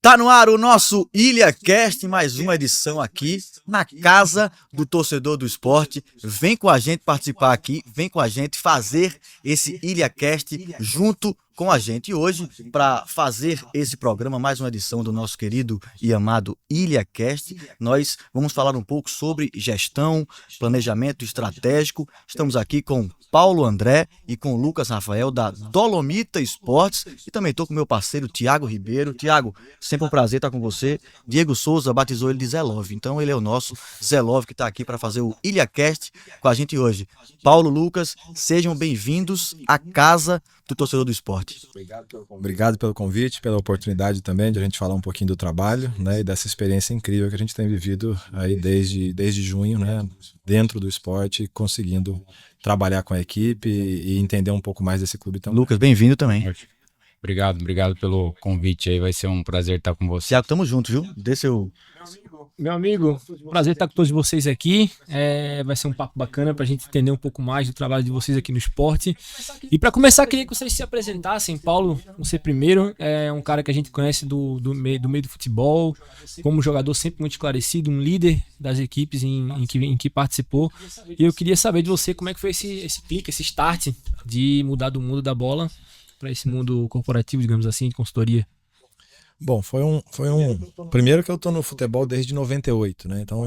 Tá no ar o nosso IlhaCast, mais uma edição aqui na casa do torcedor do esporte. Vem com a gente participar aqui, vem com a gente fazer esse IlhaCast junto com a gente. E hoje, para fazer esse programa, mais uma edição do nosso querido e amado IlhaCast, nós vamos falar um pouco sobre gestão, planejamento estratégico. Estamos aqui com Paulo André e com Lucas Rafael da Dolomita Esportes e também estou com meu parceiro Thiago Ribeiro. Thiago, sempre um prazer estar com você. Diego Souza batizou ele de Zé Love, então ele é o nosso Zé Love que está aqui para fazer o IlhaCast com a gente hoje. Paulo, Lucas, sejam bem-vindos à casa do torcedor do esporte. Obrigado pelo convite, pela oportunidade também de a gente falar um pouquinho do trabalho, né, e dessa experiência incrível que a gente tem vivido aí desde junho, né, dentro do esporte, conseguindo trabalhar com a equipe e entender um pouco mais desse clube também. Lucas, bem-vindo também. Obrigado pelo convite aí, vai ser um prazer estar com você. Thiago, tamo junto, viu? Dê seu... Meu amigo, prazer estar com todos vocês aqui. Vai ser um papo bacana para a gente entender um pouco mais do trabalho de vocês aqui no esporte. E para começar, queria que vocês se apresentassem. Paulo, você primeiro, é um cara que a gente conhece do meio do futebol, como jogador sempre muito esclarecido, um líder das equipes em que participou. E eu queria saber de você como é que foi esse clique, esse start de mudar do mundo da bola para esse mundo corporativo, digamos assim, de consultoria. Bom, foi um... Primeiro que eu tô no futebol desde 98, né? Então,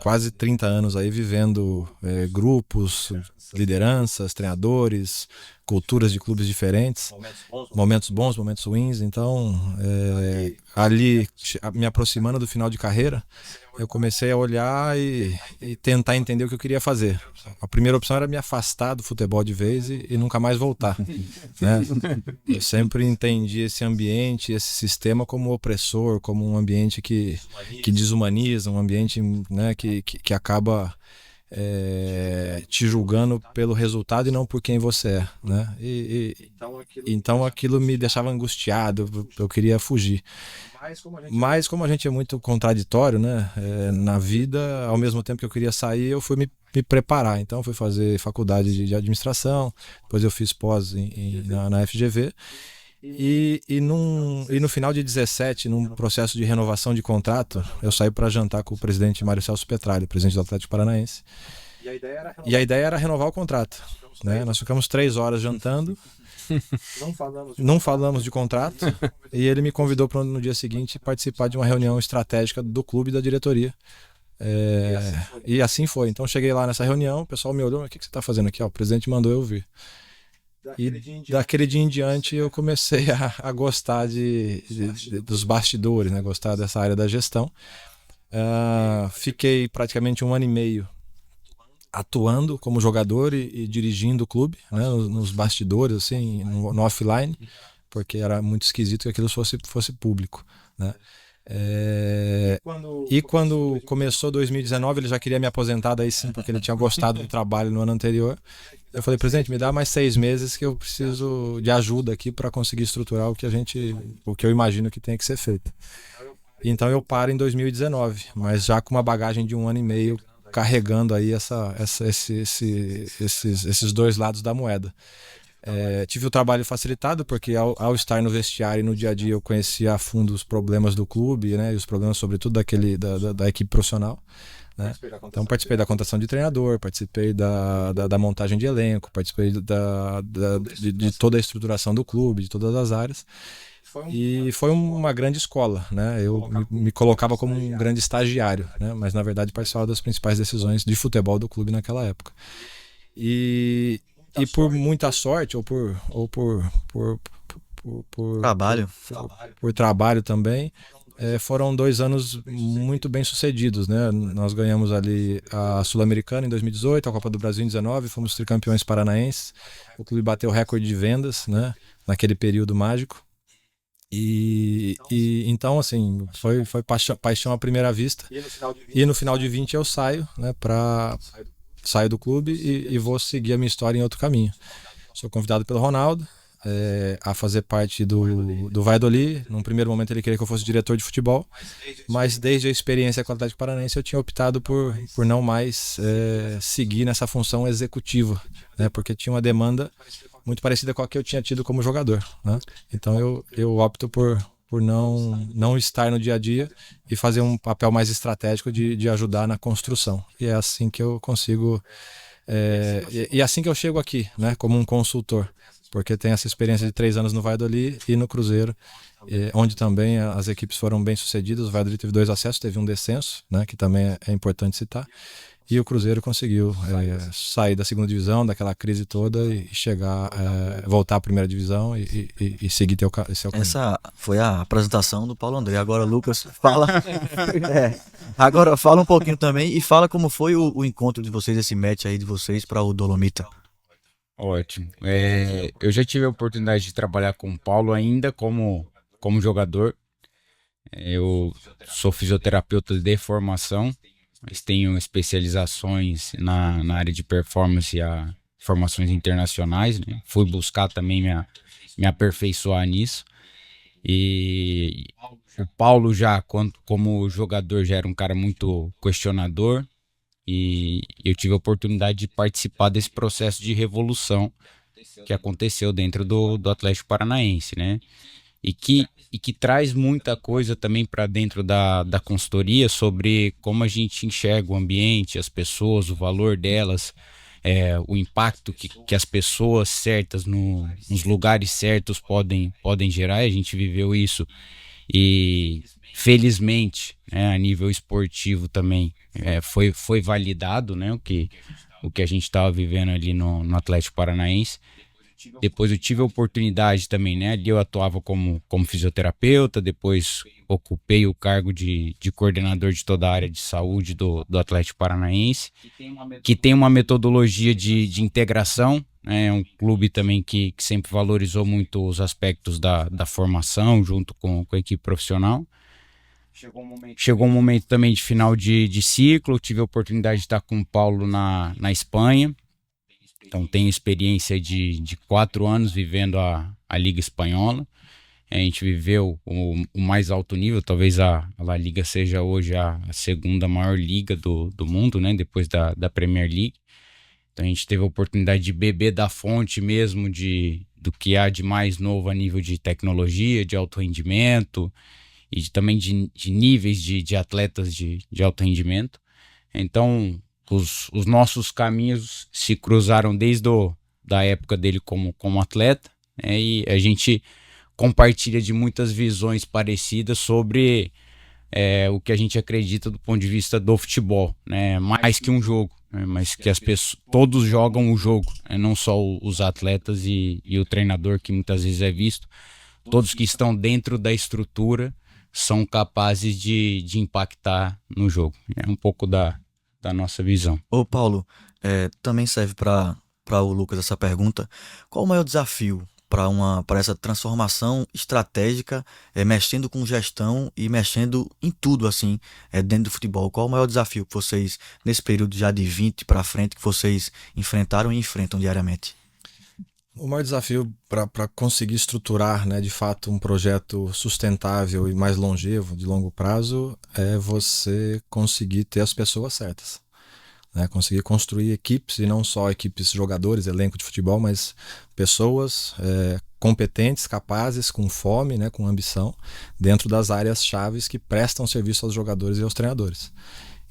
quase 30 anos aí vivendo grupos, lideranças, treinadores, culturas de clubes diferentes, momentos bons, momentos ruins. Então, ali, me aproximando do final de carreira, eu comecei a olhar e tentar entender o que eu queria fazer. A primeira opção era me afastar do futebol de vez e nunca mais voltar, né? Eu sempre entendi esse ambiente, esse sistema como opressor, como um ambiente que desumaniza, um ambiente, né, que acaba te julgando pelo resultado e não por quem você é, né? Então aquilo me deixava angustiado, eu queria fugir. Mas como a gente é muito contraditório, né, na vida, ao mesmo tempo que eu queria sair, eu fui me preparar. Então eu fui fazer faculdade de administração, depois eu fiz pós na FGV. E no final de 17, num processo de renovação de contrato, eu saí para jantar com o presidente Mário Celso Petralha, presidente do Atlético Paranaense. E a ideia era renovar o contrato, né? Nós ficamos 3 horas jantando, não falamos de contrato, e ele me convidou para no dia seguinte participar de uma reunião estratégica do clube e da diretoria. E assim foi. Então cheguei lá nessa reunião, o pessoal me olhou: o que você está fazendo aqui? O presidente mandou eu vir. E daquele dia em diante eu comecei a gostar dos bastidores, né? Gostar dessa área da gestão. Fiquei praticamente 1 ano e meio atuando como jogador e dirigindo o clube, né? Nos bastidores, assim, no offline, porque era muito esquisito que aquilo fosse público, né? E quando começou 2019, ele já queria me aposentar daí sim, porque ele tinha gostado do trabalho no ano anterior. Eu falei: presidente, me dá mais 6 meses que eu preciso de ajuda aqui para conseguir estruturar o que eu imagino que tenha que ser feito. Então eu paro em 2019, mas já com uma bagagem de 1 ano e meio, carregando aí esses dois lados da moeda. Tive o trabalho facilitado porque ao estar no vestiário e no dia a dia eu conhecia a fundo os problemas do clube, né, e os problemas sobretudo da equipe profissional, né? Então participei da contratação de treinador, participei da montagem de elenco, participei de toda a estruturação do clube, de todas as áreas. E foi uma grande escola, né? Eu me colocava como um grande estagiário, né? Mas na verdade participava das principais decisões de futebol do clube naquela época. E por muita sorte, ou por Trabalho. Por trabalho também, foram 2 anos muito bem sucedidos, né? Nós ganhamos ali a Sul-Americana em 2018, a Copa do Brasil em 2019, fomos tricampeões paranaenses. O clube bateu recorde de vendas, né? Naquele período mágico. E então, assim, foi paixão à primeira vista. E no final de 20 eu saio, né? Saio do clube e vou seguir a minha história em outro caminho. Sou convidado pelo Ronaldo a fazer parte do Valladolid. Num primeiro momento ele queria que eu fosse diretor de futebol, mas desde a experiência com o Atlético Paranaense eu tinha optado por não mais seguir nessa função executiva, né? Porque tinha uma demanda muito parecida com a que eu tinha tido como jogador, né? Então eu opto por por não estar no dia a dia e fazer um papel mais estratégico de ajudar na construção. E é assim que eu consigo, e é assim que eu chego aqui, né, como um consultor, porque tem essa experiência de 3 anos no Valladolid e no Cruzeiro, onde também as equipes foram bem sucedidas. O Valladolid teve 2 acessos, teve um descenso, né, que também é importante citar. E o Cruzeiro conseguiu sair da segunda divisão, daquela crise toda, e chegar, voltar à primeira divisão e seguir seu caminho. Essa foi a apresentação do Paulo André. Agora, Lucas, fala. Agora fala um pouquinho também e fala como foi o encontro de vocês, esse match aí de vocês para o Dolomita. Ótimo. Eu já tive a oportunidade de trabalhar com o Paulo ainda como jogador. Eu sou fisioterapeuta de formação, mas tenho especializações na área de performance e formações internacionais, né? Fui buscar também me aperfeiçoar nisso. E o Paulo já, como jogador, já era um cara muito questionador, e eu tive a oportunidade de participar desse processo de revolução que aconteceu dentro do Atlético Paranaense, né? E que traz muita coisa também para dentro da consultoria sobre como a gente enxerga o ambiente, as pessoas, o valor delas, o impacto que as pessoas certas nos lugares certos podem gerar. A gente viveu isso e felizmente, né, a nível esportivo também foi validado, né, o que a gente estava vivendo ali no Atlético Paranaense. Depois eu tive a oportunidade também, né? Ali eu atuava como fisioterapeuta, depois ocupei o cargo de coordenador de toda a área de saúde do Atlético Paranaense, que tem uma metodologia de integração, né? É um clube também que sempre valorizou muito os aspectos da formação junto com a equipe profissional. Chegou um momento também de final de ciclo, tive a oportunidade de estar com o Paulo na Espanha. Então tenho experiência de 4 anos vivendo a Liga Espanhola. A gente viveu o mais alto nível, talvez a La Liga seja hoje a segunda maior liga do mundo, né? Depois da Premier League. Então a gente teve a oportunidade de beber da fonte mesmo do que há de mais novo a nível de tecnologia, de alto rendimento e também de níveis de atletas de alto rendimento. Então os nossos caminhos se cruzaram desde da época dele como atleta, né? E a gente compartilha de muitas visões parecidas sobre o que a gente acredita do ponto de vista do futebol, né? Mais que um jogo, né? Mas que as pessoas, todos jogam o jogo, né? Não só os atletas e o treinador, que muitas vezes é visto. Todos que estão dentro da estrutura são capazes de impactar no jogo. É um pouco da nossa visão. Ô Paulo, também serve para o Lucas essa pergunta. Qual o maior desafio para essa transformação estratégica, mexendo com gestão e mexendo em tudo assim, dentro do futebol? Qual o maior desafio que vocês, nesse período já de 20 para frente, que vocês enfrentaram e enfrentam diariamente? O maior desafio para conseguir estruturar, né, de fato, um projeto sustentável e mais longevo, de longo prazo, é você conseguir ter as pessoas certas, né? Conseguir construir equipes, e não só equipes, jogadores, elenco de futebol, mas pessoas competentes, capazes, com fome, né, com ambição, dentro das áreas chaves que prestam serviço aos jogadores e aos treinadores.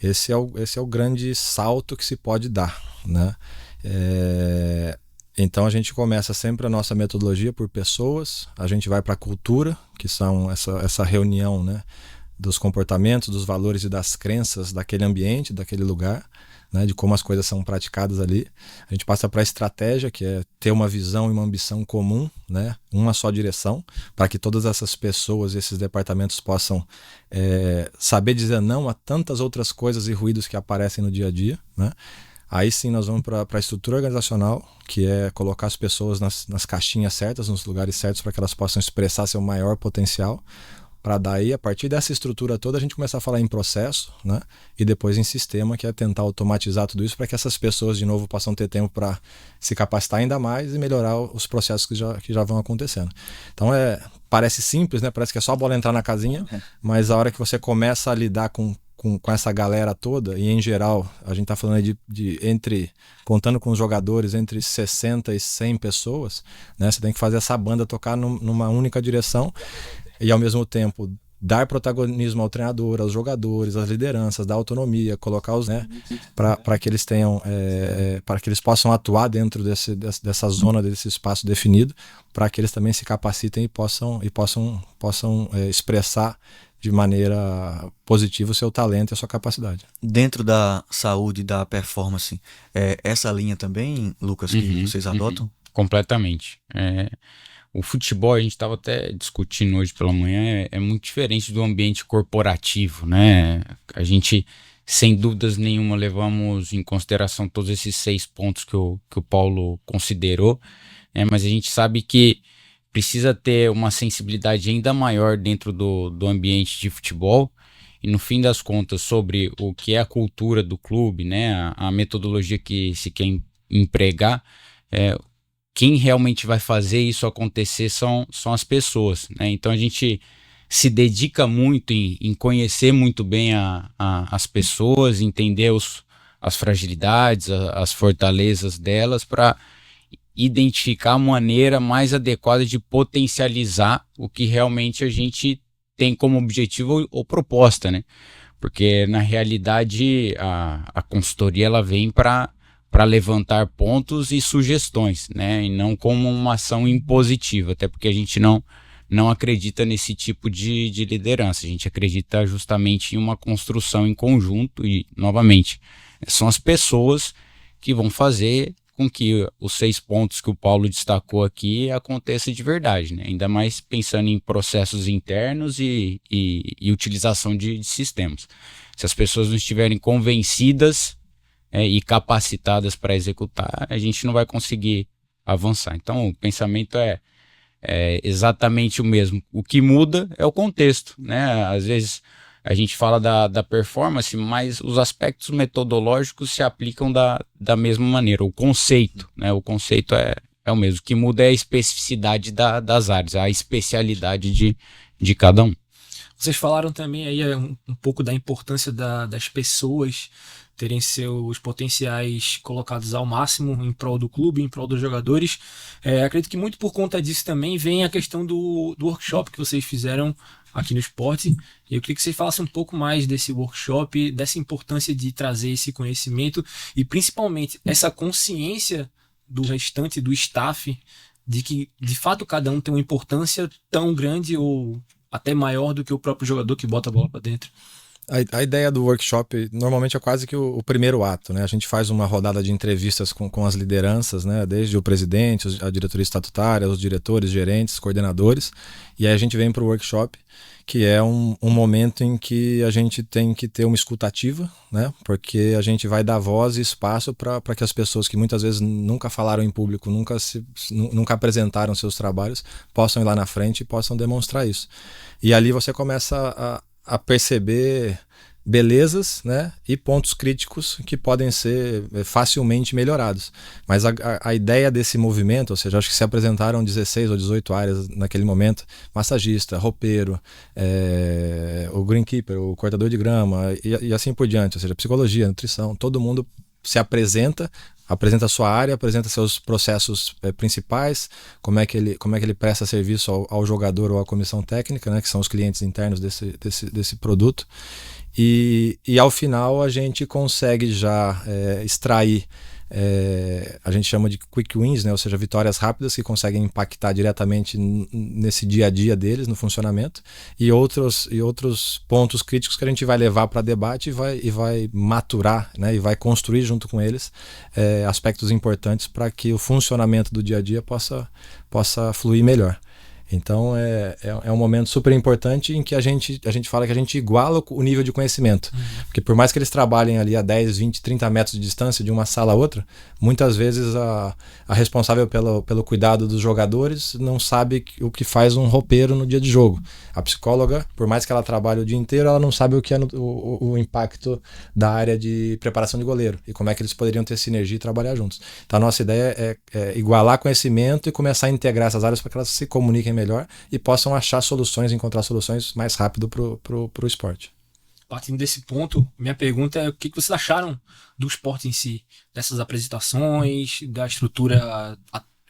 Esse é o grande salto que se pode dar, né? Então a gente começa sempre a nossa metodologia por pessoas, a gente vai para a cultura, que são essa reunião, né, dos comportamentos, dos valores e das crenças daquele ambiente, daquele lugar, né, de como as coisas são praticadas ali. A gente passa para a estratégia, que é ter uma visão e uma ambição comum, né, uma só direção, para que todas essas pessoas, esses departamentos possam saber dizer não a tantas outras coisas e ruídos que aparecem no dia a dia, né? Aí sim nós vamos para a estrutura organizacional, que é colocar as pessoas nas caixinhas certas, nos lugares certos, para que elas possam expressar seu maior potencial, para daí, a partir dessa estrutura toda, a gente começar a falar em processo, né? E depois em sistema, que é tentar automatizar tudo isso para que essas pessoas de novo possam ter tempo para se capacitar ainda mais e melhorar os processos que já vão acontecendo. Então parece simples, né? Parece que é só a bola entrar na casinha, mas a hora que você começa a lidar com essa galera toda, e em geral a gente está falando aí contando com os jogadores, entre 60 e 100 pessoas, né? Você tem que fazer essa banda tocar numa única direção, e ao mesmo tempo dar protagonismo ao treinador, aos jogadores, às lideranças, dar autonomia, colocar os, né, para que eles tenham, para que eles possam atuar dentro dessa zona, desse espaço definido, para que eles também se capacitem e possam expressar de maneira positiva o seu talento e a sua capacidade. Dentro da saúde, da performance, essa linha também, Lucas, que vocês adotam? Completamente. O futebol, a gente estava até discutindo hoje pela manhã, é muito diferente do ambiente corporativo, né? A gente, sem dúvidas nenhuma, levamos em consideração todos esses 6 pontos que o Paulo considerou, mas a gente sabe que precisa ter uma sensibilidade ainda maior dentro do ambiente de futebol e, no fim das contas, sobre o que é a cultura do clube, né? A metodologia que se quer empregar, quem realmente vai fazer isso acontecer são as pessoas, né? Então a gente se dedica muito em conhecer muito bem as pessoas, entender as fragilidades, as fortalezas delas, para identificar a maneira mais adequada de potencializar o que realmente a gente tem como objetivo ou proposta, né? Porque na realidade a consultoria ela vem para levantar pontos e sugestões, né? E não como uma ação impositiva, até porque a gente não acredita nesse tipo de liderança. A gente acredita justamente em uma construção em conjunto e, novamente, são as pessoas que vão fazer com que os 6 pontos que o Paulo destacou aqui aconteça de verdade, né? Ainda mais pensando em processos internos e utilização de sistemas. Se as pessoas não estiverem convencidas e capacitadas para executar, a gente não vai conseguir avançar. Então, o pensamento é exatamente o mesmo. O que muda é o contexto, né? Às vezes a gente fala da performance, mas os aspectos metodológicos se aplicam da mesma maneira. O conceito, né? O conceito é o mesmo. O que muda é a especificidade das áreas, a especialidade de cada um. Vocês falaram também aí um pouco da importância das pessoas terem seus potenciais colocados ao máximo em prol do clube, em prol dos jogadores. Acredito que muito por conta disso também vem a questão do workshop que vocês fizeram aqui no esporte. Eu queria que vocês falassem um pouco mais desse workshop, dessa importância de trazer esse conhecimento e principalmente essa consciência do restante do staff de que de fato cada um tem uma importância tão grande ou até maior do que o próprio jogador que bota a bola para dentro. A ideia do workshop normalmente é quase que o primeiro ato, né? A gente faz uma rodada de entrevistas com as lideranças, né? Desde o presidente, a diretoria estatutária, os diretores, gerentes, coordenadores, e aí a gente vem para o workshop, que é um momento em que a gente tem que ter uma escuta ativa, né? Porque a gente vai dar voz e espaço para que as pessoas que muitas vezes nunca falaram em público, nunca apresentaram seus trabalhos, possam ir lá na frente e possam demonstrar isso. E ali você começa a perceber belezas, né, e pontos críticos que podem ser facilmente melhorados. Mas a ideia desse movimento, ou seja, acho que se apresentaram 16 ou 18 áreas naquele momento, massagista, roupeiro, o greenkeeper, o cortador de grama e assim por diante, ou seja, psicologia, nutrição, todo mundo se apresenta a sua área, apresenta seus processos principais, como é que ele presta serviço ao jogador ou à comissão técnica, né, que são os clientes internos desse produto. E ao final a gente consegue já extrair, a gente chama de quick wins, né, ou seja, vitórias rápidas que conseguem impactar diretamente nesse dia a dia deles, no funcionamento, e outros pontos críticos que a gente vai levar para debate e vai maturar, né, e vai construir junto com eles aspectos importantes para que o funcionamento do dia a dia possa fluir melhor. Então é um momento super importante em que a gente fala que a gente iguala o nível de conhecimento. Porque por mais que eles trabalhem ali a 10, 20, 30 metros de distância de uma sala a outra, muitas vezes a responsável pelo cuidado dos jogadores não sabe o que faz um roupeiro no dia de jogo. A psicóloga, por mais que ela trabalhe o dia inteiro, ela não sabe o que é o impacto da área de preparação de goleiro e como é que eles poderiam ter sinergia e trabalhar juntos. Então a nossa ideia é igualar conhecimento e começar a integrar essas áreas para que elas se comuniquem melhor e possam achar soluções, encontrar soluções mais rápido pro esporte. Partindo desse ponto, minha pergunta é o que vocês acharam do esporte em si, dessas apresentações, da estrutura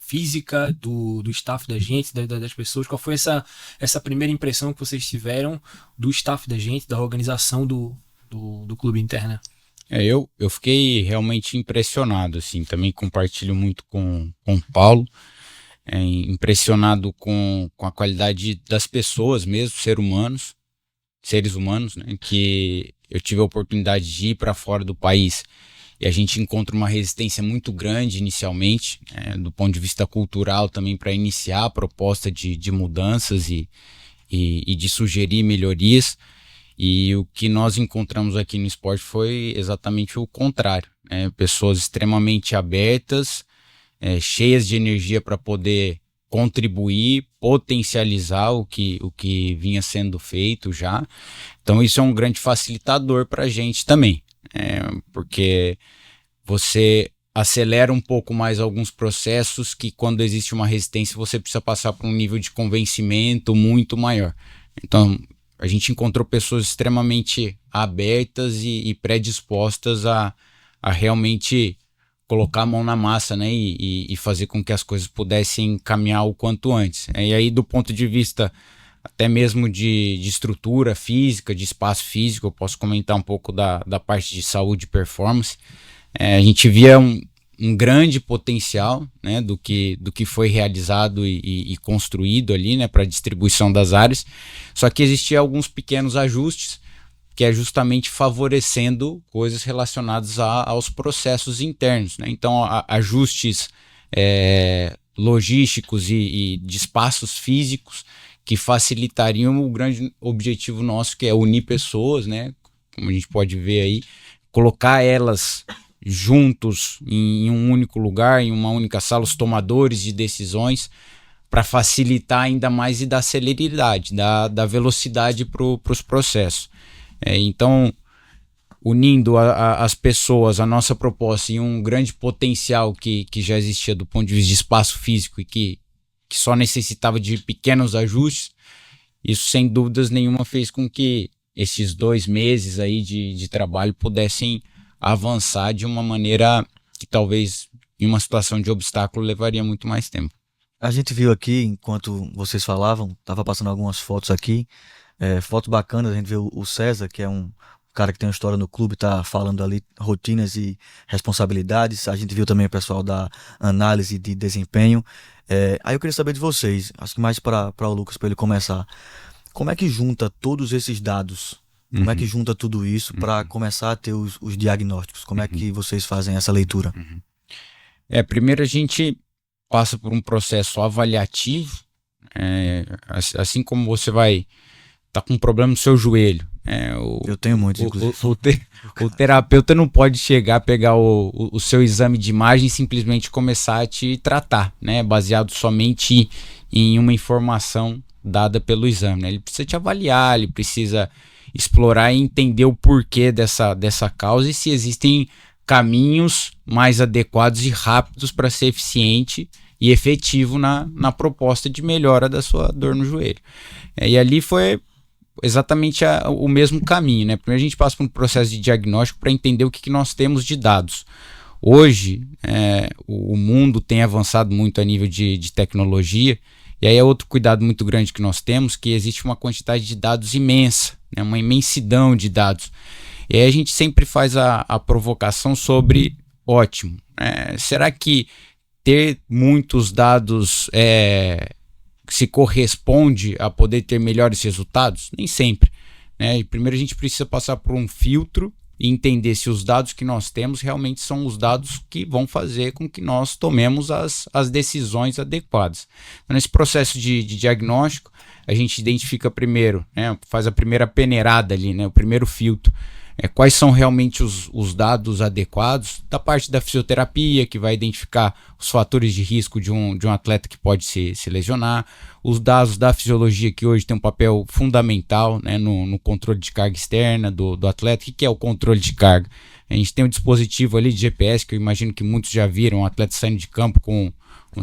física do staff da gente, das pessoas? Qual foi essa primeira impressão que vocês tiveram do staff da gente, da organização do clube interna? Eu fiquei realmente impressionado, assim, também compartilho muito com o Paulo, impressionado com a qualidade das pessoas mesmo, seres humanos, né, que eu tive a oportunidade de ir para fora do país e a gente encontra uma resistência muito grande inicialmente, do ponto de vista cultural também, para iniciar a proposta de mudanças e de sugerir melhorias. E o que nós encontramos aqui no esporte foi exatamente o contrário, né? Pessoas extremamente abertas, cheias de energia para poder contribuir, potencializar o que vinha sendo feito já. Então isso é um grande facilitador para a gente também, porque você acelera um pouco mais alguns processos que, quando existe uma resistência, você precisa passar por um nível de convencimento muito maior. Então a gente encontrou pessoas extremamente abertas e predispostas a realmente colocar a mão na massa, né, e fazer com que as coisas pudessem caminhar o quanto antes. E aí, do ponto de vista até mesmo de estrutura física, de espaço físico, eu posso comentar um pouco da parte de saúde e performance. A gente via um grande potencial, né, do que foi realizado e construído ali, né, para a distribuição das áreas, só que existiam alguns pequenos ajustes, que é justamente favorecendo coisas relacionadas aos processos internos, né? Então, ajustes logísticos e de espaços físicos que facilitariam o grande objetivo nosso, que é unir pessoas, né, como a gente pode ver aí, colocar elas juntos em um único lugar, em uma única sala, os tomadores de decisões, para facilitar ainda mais e dar celeridade, dar velocidade para os processos. Então, unindo as pessoas, a nossa proposta em um grande potencial que já existia do ponto de vista de espaço físico e que só necessitava de pequenos ajustes, isso sem dúvidas nenhuma fez com que esses 2 meses aí de trabalho pudessem avançar de uma maneira que talvez em uma situação de obstáculo levaria muito mais tempo. A gente viu aqui, enquanto vocês falavam, tava passando algumas fotos aqui, fotos bacanas. A gente viu o César, que é um cara que tem uma história no clube, tá falando ali rotinas e responsabilidades. A gente viu também o pessoal da análise de desempenho. Aí eu queria saber de vocês, acho que mais para o Lucas, para ele começar. Como é que junta todos esses dados? Como é que junta tudo isso para começar a ter os diagnósticos? Como é que vocês fazem essa leitura? Primeiro a gente passa por um processo avaliativo, assim como você vai estar com um problema no seu joelho. Eu tenho muito, inclusive. O terapeuta não pode chegar, pegar o seu exame de imagem e simplesmente começar a te tratar, né, baseado somente em uma informação dada pelo exame, né? Ele precisa te avaliar, ele precisa explorar e entender o porquê dessa causa e se existem caminhos mais adequados e rápidos para ser eficiente e efetivo na proposta de melhora da sua dor no joelho. E ali foi exatamente o mesmo caminho, né? Primeiro a gente passa por um processo de diagnóstico para entender o que nós temos de dados. Hoje, o mundo tem avançado muito a nível de tecnologia, e aí é outro cuidado muito grande que nós temos, que existe uma quantidade de dados imensa, né? Uma imensidão de dados. E aí a gente sempre faz a provocação sobre, ótimo, será que ter muitos dados se corresponde a poder ter melhores resultados? Nem sempre, né? E primeiro a gente precisa passar por um filtro e entender se os dados que nós temos realmente são os dados que vão fazer com que nós tomemos as decisões adequadas. Então, nesse processo de diagnóstico, a gente identifica primeiro, né, faz a primeira peneirada ali, né, o primeiro filtro. Quais são realmente os dados adequados da parte da fisioterapia, que vai identificar os fatores de risco de um atleta que pode se lesionar, os dados da fisiologia, que hoje tem um papel fundamental, né, no controle de carga externa do atleta. O que é o controle de carga? A gente tem um dispositivo ali de GPS, que eu imagino que muitos já viram, um atleta saindo de campo como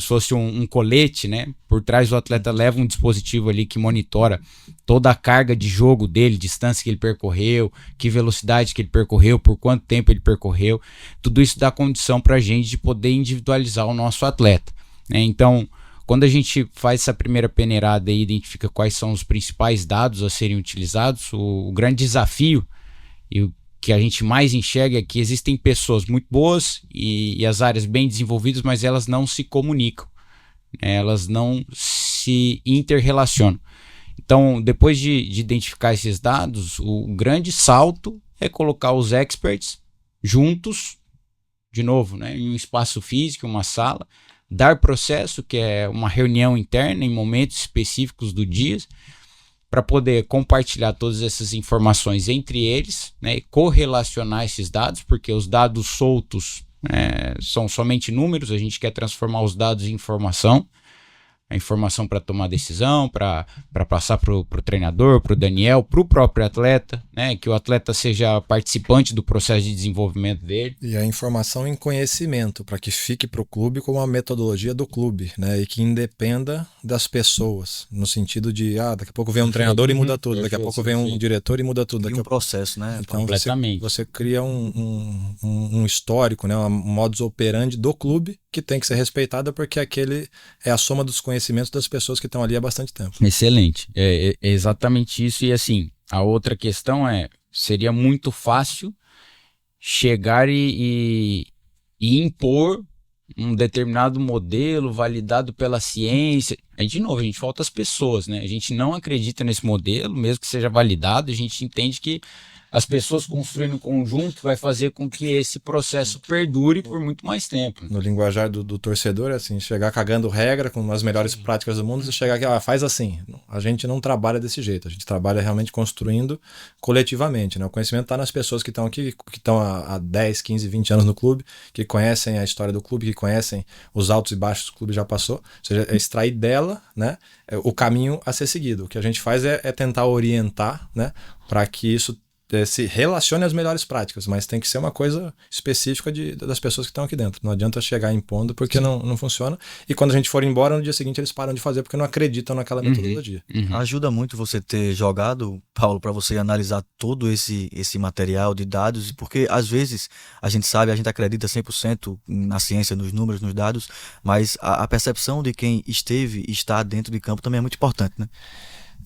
se fosse um colete, né? Por trás do atleta leva um dispositivo ali que monitora toda a carga de jogo dele, distância que ele percorreu, que velocidade que ele percorreu, por quanto tempo ele percorreu. Tudo isso dá condição para a gente de poder individualizar o nosso atleta. né? Então, quando a gente faz essa primeira peneirada e identifica quais são os principais dados a serem utilizados, o grande desafio e o que a gente mais enxerga é que existem pessoas muito boas e as áreas bem desenvolvidas, mas elas não se comunicam, né? Elas não se interrelacionam. Então, depois de identificar esses dados, o grande salto é colocar os experts juntos, de novo, né, em um espaço físico, uma sala, dar processo, que é uma reunião interna em momentos específicos do dia, para poder compartilhar todas essas informações entre eles, né, e correlacionar esses dados, porque os dados soltos são somente números, a gente quer transformar os dados em informação, a informação para tomar decisão, para passar para o treinador, para o Daniel, para o próprio atleta, né? Que o atleta seja participante do processo de desenvolvimento dele. E a informação em conhecimento, para que fique para o clube como a metodologia do clube, né? E que independa das pessoas, no sentido de, daqui a pouco vem um treinador e muda tudo, daqui a pouco vem um diretor e muda tudo. E um processo, né? Então completamente. Você cria um histórico, né? Um modus operandi do clube que tem que ser respeitada, porque aquele é a soma dos conhecimentos das pessoas que estão ali há bastante tempo. Excelente, é exatamente isso. E assim, a outra questão seria muito fácil chegar e impor um determinado modelo validado pela ciência. Aí, de novo, a gente falta as pessoas, né? A gente não acredita nesse modelo, mesmo que seja validado, a gente entende que as pessoas construindo conjunto vai fazer com que esse processo perdure por muito mais tempo. No linguajar do torcedor, é assim, chegar cagando regra com as melhores práticas do mundo e chegar aqui, faz assim. A gente não trabalha desse jeito, a gente trabalha realmente construindo coletivamente, né? O conhecimento está nas pessoas que estão aqui, que estão há 10, 15, 20 anos no clube, que conhecem a história do clube, que conhecem os altos e baixos que o clube já passou, ou seja, é extrair dela, né, o caminho a ser seguido. O que a gente faz é tentar orientar, né, para que isso se relacione às melhores práticas, mas tem que ser uma coisa específica das pessoas que estão aqui dentro. Não adianta chegar impondo porque não funciona. E quando a gente for embora, no dia seguinte eles param de fazer porque não acreditam naquela metodologia. Ajuda muito você ter jogado, Paulo, para você analisar todo esse material de dados, porque às vezes a gente sabe, a gente acredita 100% na ciência, nos números, nos dados, mas a percepção de quem esteve e está dentro de campo também é muito importante, né?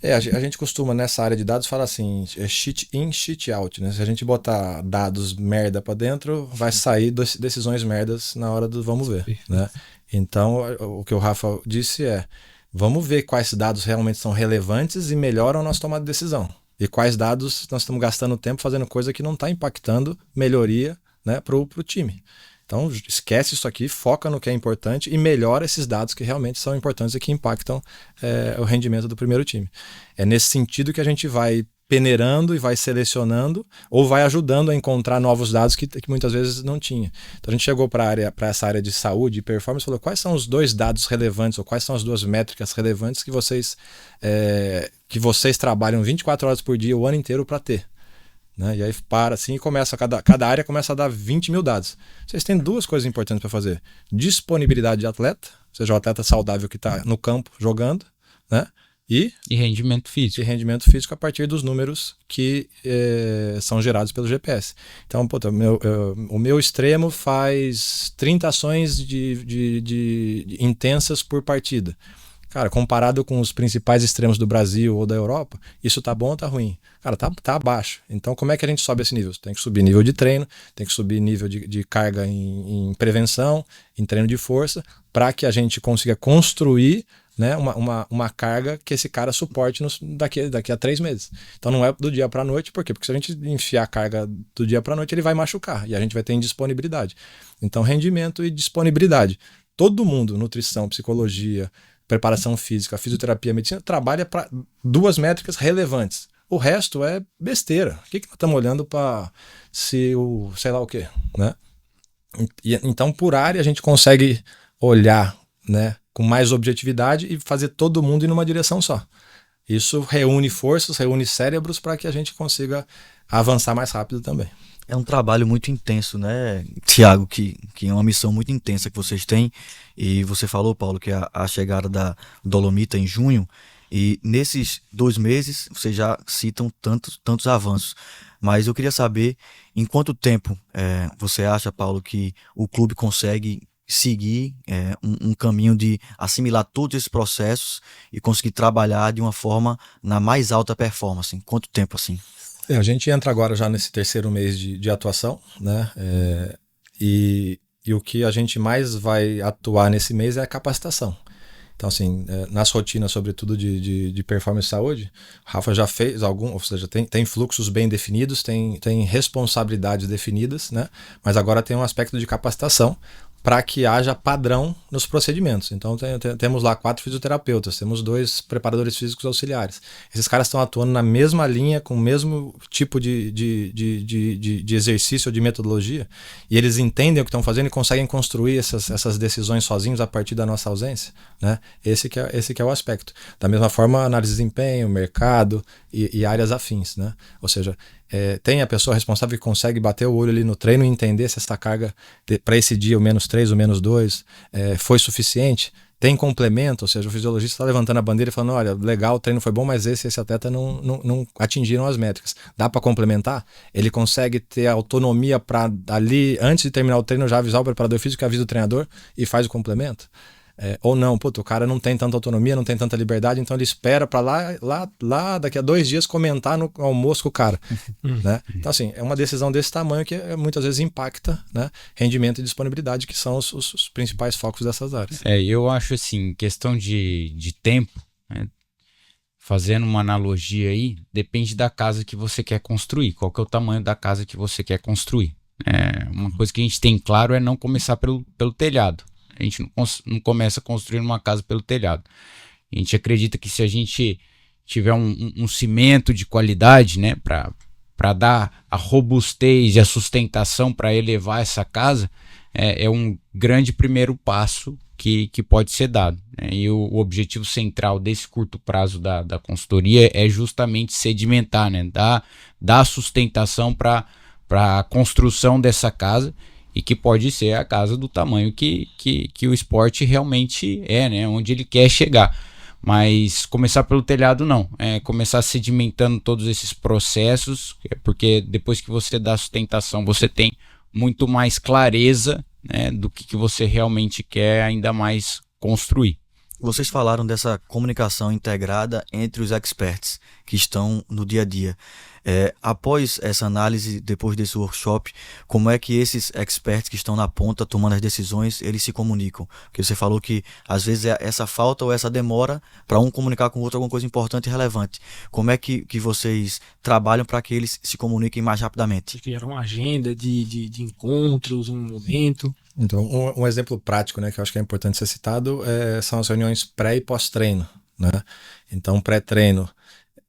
A gente costuma, nessa área de dados, falar assim, cheat in, cheat out, né? Se a gente botar dados merda para dentro, vai sair decisões merdas na hora do vamos ver, né? Então, o que o Rafa disse vamos ver quais dados realmente são relevantes e melhoram a nossa tomada de decisão. E quais dados nós estamos gastando tempo fazendo coisa que não está impactando melhoria, né, pro time. Então, esquece isso aqui, foca no que é importante e melhora esses dados que realmente são importantes e que impactam o rendimento do primeiro time. É nesse sentido que a gente vai peneirando e vai selecionando ou vai ajudando a encontrar novos dados que muitas vezes não tinha. Então, a gente chegou para essa área de saúde e performance e falou quais são os 2 dados relevantes ou quais são as 2 métricas relevantes que vocês trabalham 24 horas por dia o ano inteiro para ter. Né? E aí para assim e começa, cada área começa a dar 20 mil dados. Vocês têm 2 coisas importantes para fazer: disponibilidade de atleta, ou seja, o atleta saudável que está no campo jogando, né? E rendimento físico. E rendimento físico a partir dos números que são gerados pelo GPS. Então, o meu extremo faz 30 ações de intensas por partida. Cara, comparado com os principais extremos do Brasil ou da Europa, isso tá bom ou tá ruim? Cara, tá abaixo. Então, como é que a gente sobe esse nível? Tem que subir nível de treino, tem que subir nível de carga em prevenção, em treino de força, para que a gente consiga construir, né, uma carga que esse cara suporte daqui a 3 meses. Então, não é do dia para a noite. Por quê? Porque se a gente enfiar a carga do dia para a noite, ele vai machucar e a gente vai ter indisponibilidade. Então, rendimento e disponibilidade. Todo mundo, nutrição, psicologia, preparação física, fisioterapia, medicina, trabalha para 2 métricas relevantes. O resto é besteira. O que nós estamos olhando para sei lá o quê, né? Então, por área, a gente consegue olhar, né, com mais objetividade e fazer todo mundo ir numa direção só. Isso reúne forças, reúne cérebros para que a gente consiga avançar mais rápido também. É um trabalho muito intenso, né, Thiago, que é uma missão muito intensa que vocês têm. E você falou, Paulo, que a chegada da Dolomita em junho, e nesses 2 meses vocês já citam tantos avanços. Mas eu queria saber em quanto tempo você acha, Paulo, que o clube consegue seguir um caminho de assimilar todos esses processos e conseguir trabalhar de uma forma na mais alta performance? Em quanto tempo assim? A gente entra agora já nesse terceiro mês de atuação, né? E o que a gente mais vai atuar nesse mês é a capacitação. Então, assim, nas rotinas, sobretudo de performance e saúde, o Rafa já fez ou seja, tem fluxos bem definidos, tem responsabilidades definidas, né? Mas agora tem um aspecto de capacitação para que haja padrão nos procedimentos. Então, temos lá 4 fisioterapeutas, temos 2 preparadores físicos auxiliares. Esses caras estão atuando na mesma linha, com o mesmo tipo de exercício ou de metodologia, e eles entendem o que estão fazendo e conseguem construir essas decisões sozinhos a partir da nossa ausência, né? Esse que é o aspecto. Da mesma forma, análise de desempenho, mercado e áreas afins, né? Ou seja, tem a pessoa responsável que consegue bater o olho ali no treino e entender se essa carga para esse dia, o -3, o -2, foi suficiente. Tem complemento, ou seja, o fisiologista está levantando a bandeira e falando, olha, legal, o treino foi bom, mas esse atleta não atingiram as métricas. Dá para complementar? Ele consegue ter autonomia para ali, antes de terminar o treino, já avisar o preparador físico, avisa o treinador e faz o complemento? Ou não, o cara não tem tanta autonomia, não tem tanta liberdade, então ele espera para lá daqui a 2 dias comentar no almoço com o cara, né? Então, assim, é uma decisão desse tamanho que muitas vezes impacta, né, rendimento e disponibilidade, que são os principais focos dessas áreas. Eu acho assim, questão de tempo, né, fazendo uma analogia aí, depende da casa que você quer construir, qual que é o tamanho da casa que você quer construir. Uma coisa que a gente tem claro é não começar pelo telhado. A gente não começa construindo uma casa pelo telhado. A gente acredita que se a gente tiver um cimento de qualidade, né, para dar a robustez e a sustentação para elevar essa casa, é um grande primeiro passo que pode ser dado, né? E o objetivo central desse curto prazo da consultoria é justamente sedimentar, né, dar sustentação para a construção dessa casa, e que pode ser a casa do tamanho que o esporte realmente né? Onde ele quer chegar. Mas começar pelo telhado não. Começar sedimentando todos esses processos, porque depois que você dá sustentação, você tem muito mais clareza, né, do que você realmente quer ainda mais construir. Vocês falaram dessa comunicação integrada entre os experts que estão no dia a dia. Após essa análise, depois desse workshop, como é que esses experts que estão na ponta tomando as decisões, eles se comunicam? Porque você falou que às vezes é essa falta ou essa demora para um comunicar com o outro alguma coisa importante e relevante. Como é que vocês trabalham para que eles se comuniquem mais rapidamente? Criaram uma agenda de encontros, um momento. Então, um exemplo prático, né, que eu acho que é importante ser citado, são as reuniões pré e pós-treino, né? Então, pré-treino,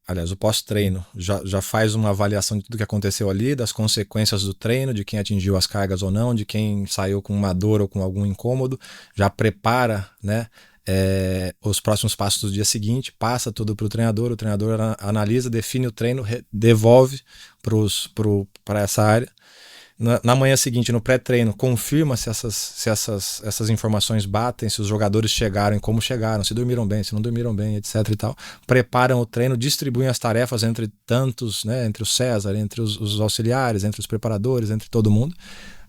aliás, o pós-treino já faz uma avaliação de tudo que aconteceu ali, das consequências do treino, de quem atingiu as cargas ou não, de quem saiu com uma dor ou com algum incômodo, já prepara, né, os próximos passos do dia seguinte, passa tudo para o treinador analisa, define o treino, devolve para essa área. Na manhã seguinte, no pré-treino, confirma se essas informações batem, se os jogadores chegaram e como chegaram, se dormiram bem, se não dormiram bem, etc. e tal. Preparam o treino, distribuem as tarefas entre tantos, né, entre o César, entre os auxiliares, entre os preparadores, entre todo mundo,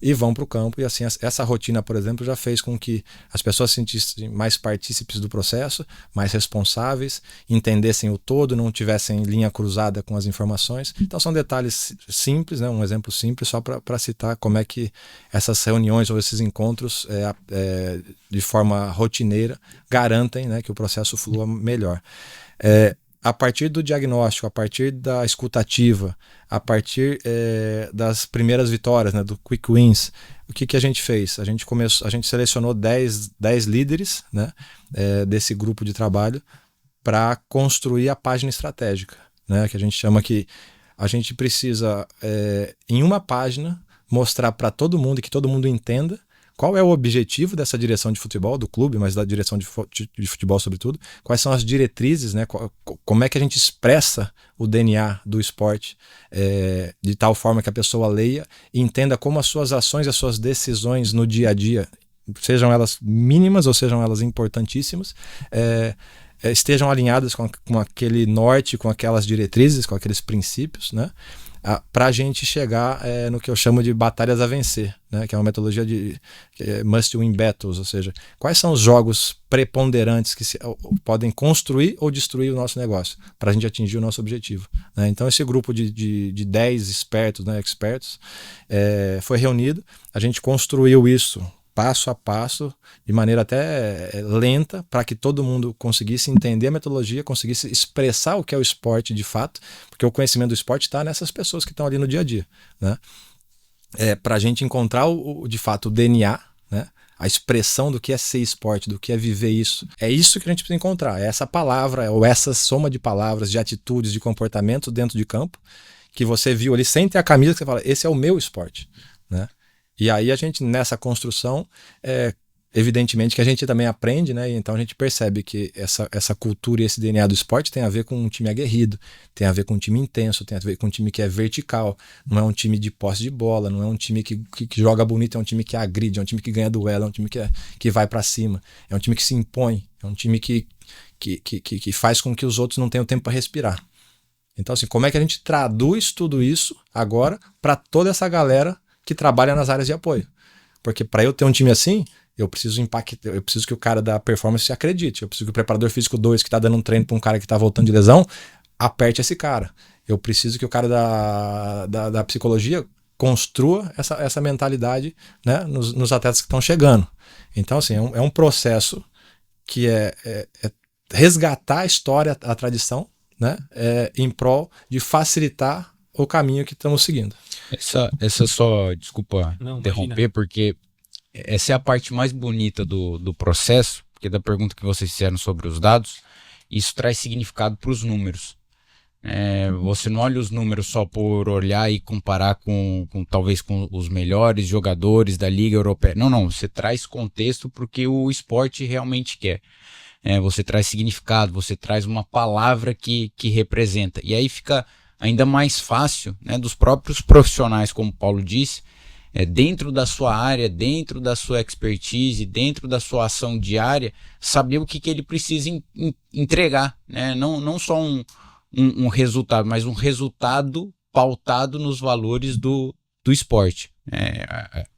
e vão para o campo. E assim, essa rotina, por exemplo, já fez com que as pessoas se sentissem mais partícipes do processo, mais responsáveis, entendessem o todo, não tivessem linha cruzada com as informações. Então são detalhes simples, né? Um exemplo simples só para citar como é que essas reuniões ou esses encontros de forma rotineira garantem, né, que o processo flua melhor. A partir do diagnóstico, a partir da escutativa, a partir das primeiras vitórias, né, do quick wins, o que a gente fez? A gente selecionou 10 líderes, né, desse grupo de trabalho para construir a página estratégica, né, que a gente chama que a gente precisa, em uma página, mostrar para todo mundo e que todo mundo entenda qual é o objetivo dessa direção de futebol, do clube, mas da direção de futebol sobretudo, quais são as diretrizes, né? Como é que a gente expressa o DNA do esporte de tal forma que a pessoa leia e entenda como as suas ações e as suas decisões no dia a dia, sejam elas mínimas ou sejam elas importantíssimas, estejam alinhadas com aquele norte, com aquelas diretrizes, com aqueles princípios, né? para a gente chegar no que eu chamo de batalhas a vencer, né? Que é uma metodologia de must win battles, ou seja, quais são os jogos preponderantes que podem construir ou destruir o nosso negócio para a gente atingir o nosso objetivo, né? Então esse grupo de 10 espertos, né, expertos, foi reunido, a gente construiu isso passo a passo, de maneira até lenta, para que todo mundo conseguisse entender a metodologia, conseguisse expressar o que é o esporte de fato, porque o conhecimento do esporte está nessas pessoas que estão ali no dia a dia, né? Para a gente encontrar de fato o DNA, né? A expressão do que é ser esporte, do que é viver isso. É isso que a gente precisa encontrar, é essa palavra, ou essa soma de palavras, de atitudes, de comportamento dentro de campo, que você viu ali sem ter a camisa, que você fala, esse é o meu esporte, né? E aí a gente, nessa construção, evidentemente que a gente também aprende, né? Então a gente percebe que essa cultura e esse DNA do esporte tem a ver com um time aguerrido, tem a ver com um time intenso, tem a ver com um time que é vertical, não é um time de posse de bola, não é um time que joga bonito, é um time que agride, é um time que ganha duelo, é um time que vai para cima, é um time que se impõe, é um time que faz com que os outros não tenham tempo para respirar. Então assim, como é que a gente traduz tudo isso agora para toda essa galera que trabalha nas áreas de apoio? Porque para eu ter um time assim, eu preciso impactar, eu preciso que o cara da performance acredite, eu preciso que o preparador físico 2 que está dando um treino para um cara que está voltando de lesão, aperte esse cara. Eu preciso que o cara da psicologia construa essa mentalidade, né, nos atletas que estão chegando. Então assim, é um processo que é resgatar a história, a tradição, né, em prol de facilitar o caminho que estamos seguindo. Essa só, desculpa Não, interromper, imagina. porque essa é a parte mais bonita do processo, porque da pergunta que vocês fizeram sobre os dados, isso traz significado para os números. Você não olha os números só por olhar e comparar talvez com os melhores jogadores da Liga Europeia. Não, você traz contexto para o que o esporte realmente quer. Você traz significado, você traz uma palavra que representa. E aí fica ainda mais fácil, né, dos próprios profissionais, como o Paulo disse, dentro da sua área, dentro da sua expertise, dentro da sua ação diária, saber o que ele precisa entregar, né? Não só um resultado, mas um resultado pautado nos valores do esporte.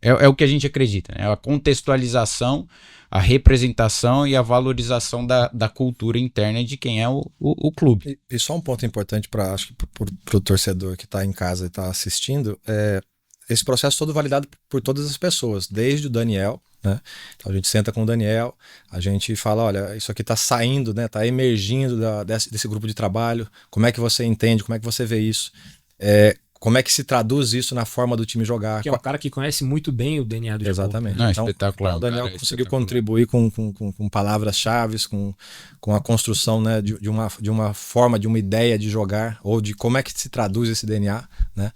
É o que a gente acredita, né? A contextualização, a representação e a valorização da cultura interna de quem é o clube. E só um ponto importante para o torcedor que está em casa e está assistindo, esse processo todo validado por todas as pessoas, desde o Daniel, né? Então a gente senta com o Daniel, a gente fala, olha, isso aqui está saindo, né? Está emergindo desse grupo de trabalho, como é que você entende, como é que você vê isso? Como é que se traduz isso na forma do time jogar? Que é um cara que conhece muito bem o DNA do Exatamente. esporte. Então, espetacular. O Daniel cara, conseguiu contribuir com palavras-chave, com a construção, né, de uma forma, de uma ideia de jogar, ou de como é que se traduz esse DNA, né?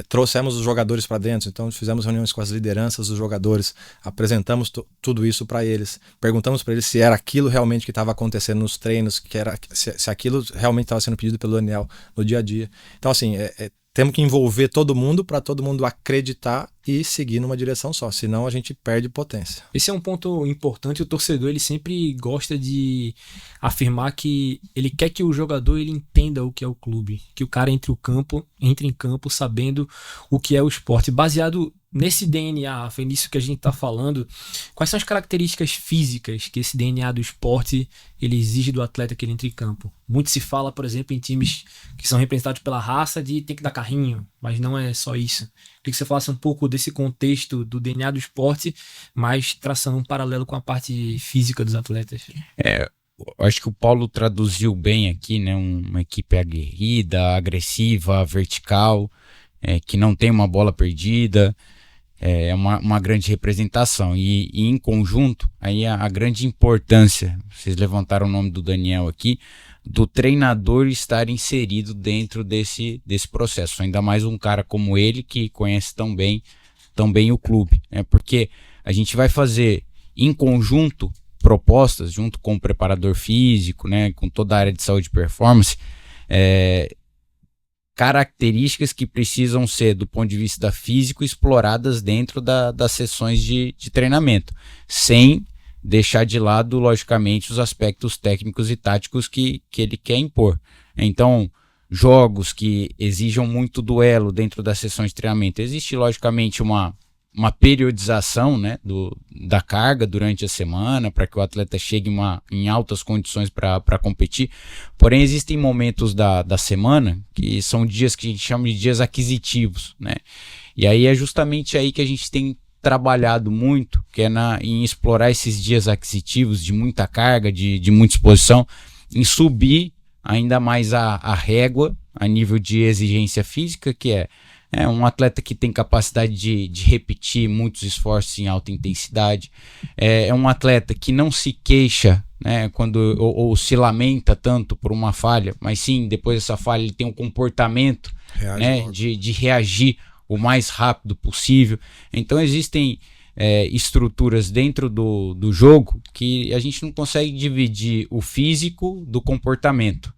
Trouxemos os jogadores para dentro, então fizemos reuniões com as lideranças dos jogadores, apresentamos tudo isso para eles, perguntamos para eles se era aquilo realmente que estava acontecendo nos treinos, se aquilo realmente estava sendo pedido pelo Daniel no dia a dia. Então, assim, temos que envolver todo mundo para todo mundo acreditar e seguir numa direção só, senão a gente perde potência. Esse é um ponto importante. O torcedor ele sempre gosta de afirmar que ele quer que o jogador ele entenda o que é o clube, que o cara entre em campo sabendo o que é o esporte. Baseado nesse DNA, Rafa, nisso que a gente está falando, quais são as características físicas que esse DNA do esporte ele exige do atleta que ele entra em campo? Muito se fala, por exemplo, em times que são representados pela raça de tem que dar carrinho, mas não é só isso. Queria que você falasse um pouco desse contexto do DNA do esporte, mas traçando um paralelo com a parte física dos atletas. Acho que o Paulo traduziu bem aqui, né? Uma equipe aguerrida, agressiva, vertical, que não tem uma bola perdida. É uma grande representação e em conjunto aí a grande importância, vocês levantaram o nome do Daniel aqui, do treinador estar inserido dentro desse processo, ainda mais um cara como ele que conhece tão bem o clube, né? Porque a gente vai fazer em conjunto propostas junto com o preparador físico, né, com toda a área de saúde e performance, características que precisam ser, do ponto de vista físico, exploradas dentro das sessões de treinamento, sem deixar de lado, logicamente, os aspectos técnicos e táticos que ele quer impor. Então, jogos que exijam muito duelo dentro das sessões de treinamento. Existe, logicamente, uma periodização, né, da carga durante a semana para que o atleta chegue em altas condições para competir. Porém, existem momentos da semana que são dias que a gente chama de dias aquisitivos, né? E aí é justamente aí que a gente tem trabalhado muito, que é em explorar esses dias aquisitivos de muita carga, de muita exposição, em subir ainda mais a régua a nível de exigência física, que é um atleta que tem capacidade de repetir muitos esforços em alta intensidade, é um atleta que não se queixa, né, ou se lamenta tanto por uma falha, mas sim, depois dessa falha ele tem um comportamento, né, de reagir o mais rápido possível. Então existem estruturas dentro do jogo que a gente não consegue dividir o físico do comportamento.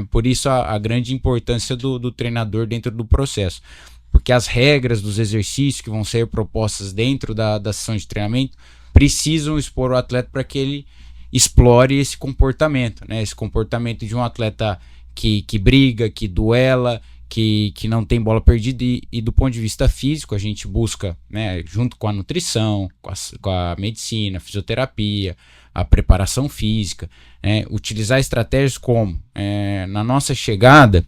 Por isso a grande importância do treinador dentro do processo. Porque as regras dos exercícios que vão ser propostas dentro da sessão de treinamento precisam expor o atleta para que ele explore esse comportamento, né? Esse comportamento de um atleta que briga, que duela, que não tem bola perdida, e do ponto de vista físico a gente busca, né, junto com a nutrição, com a medicina, a fisioterapia, a preparação física, né, utilizar estratégias como, na nossa chegada,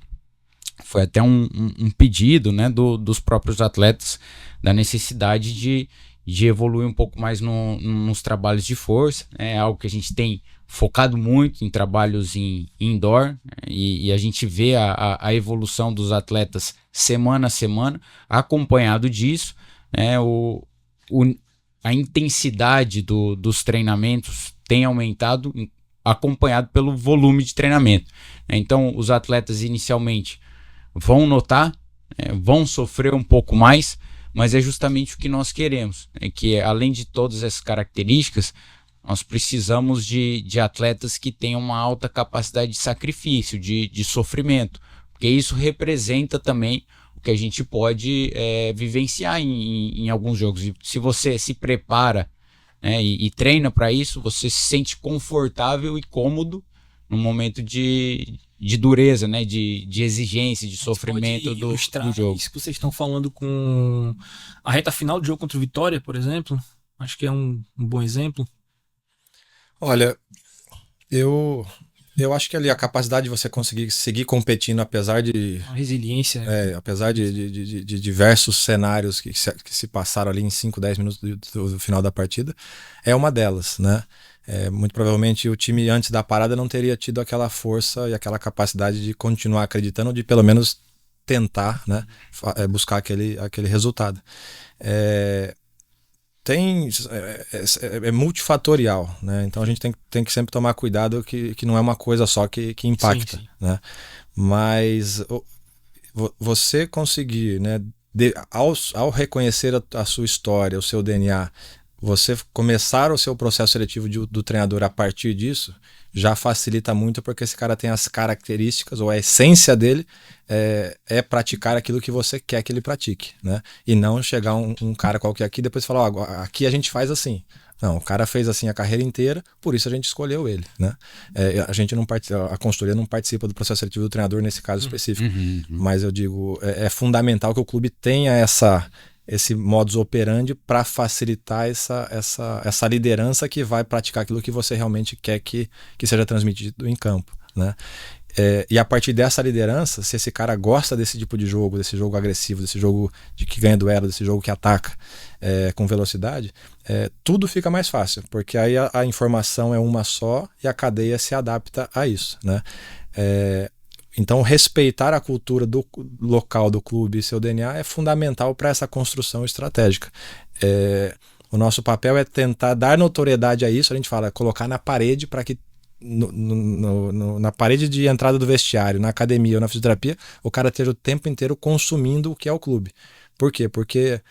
foi até um pedido, né, dos próprios atletas, da necessidade de evoluir um pouco mais nos trabalhos de força. É algo que a gente tem focado muito em trabalhos em indoor, e a gente vê a evolução dos atletas semana a semana. Acompanhado disso, né, a intensidade dos treinamentos tem aumentado, acompanhado pelo volume de treinamento. Então os atletas inicialmente vão notar, vão sofrer um pouco mais, mas é justamente o que nós queremos, que além de todas essas características, nós precisamos de atletas que tenham uma alta capacidade de sacrifício, de sofrimento, porque isso representa também o que a gente pode vivenciar em alguns jogos. E se você se prepara, né, e treina para isso, você se sente confortável e cômodo no momento de dureza, né, de exigência, de sofrimento do jogo. Isso que vocês estão falando com a reta final do jogo contra o Vitória, por exemplo, acho que é um bom exemplo. Olha, eu acho que ali a capacidade de você conseguir seguir competindo, apesar de... A resiliência. Apesar de diversos cenários que se passaram ali em 5, 10 minutos do final da partida, é uma delas, né? Muito provavelmente o time antes da parada não teria tido aquela força e aquela capacidade de continuar acreditando, ou de pelo menos tentar, né, buscar aquele resultado. É multifatorial, né? Então a gente tem que sempre tomar cuidado que não é uma coisa só que impacta. Sim. Né? Mas você conseguir, né, ao reconhecer a sua história, o seu DNA, você começar o seu processo seletivo do treinador a partir disso, já facilita muito, porque esse cara tem as características, ou a essência dele é praticar aquilo que você quer que ele pratique, né? E não chegar um cara qualquer aqui e depois falar, aqui a gente faz assim. Não, o cara fez assim a carreira inteira, por isso a gente escolheu ele, né? A gente não participa, a consultoria não participa do processo seletivo do treinador nesse caso específico, mas eu digo, é fundamental que o clube tenha esse modus operandi para facilitar essa liderança que vai praticar aquilo que você realmente quer que seja transmitido em campo, né? E a partir dessa liderança, se esse cara gosta desse tipo de jogo, desse jogo agressivo, desse jogo que ganha duelo, desse jogo que ataca com velocidade, tudo fica mais fácil, porque aí a informação é uma só e a cadeia se adapta a isso, né? Então, respeitar a cultura do local do clube e seu DNA é fundamental para essa construção estratégica. O nosso papel é tentar dar notoriedade a isso. A gente fala, colocar na parede para que na parede de entrada do vestiário, na academia ou na fisioterapia, o cara esteja o tempo inteiro consumindo o que é o clube. Por quê? Porque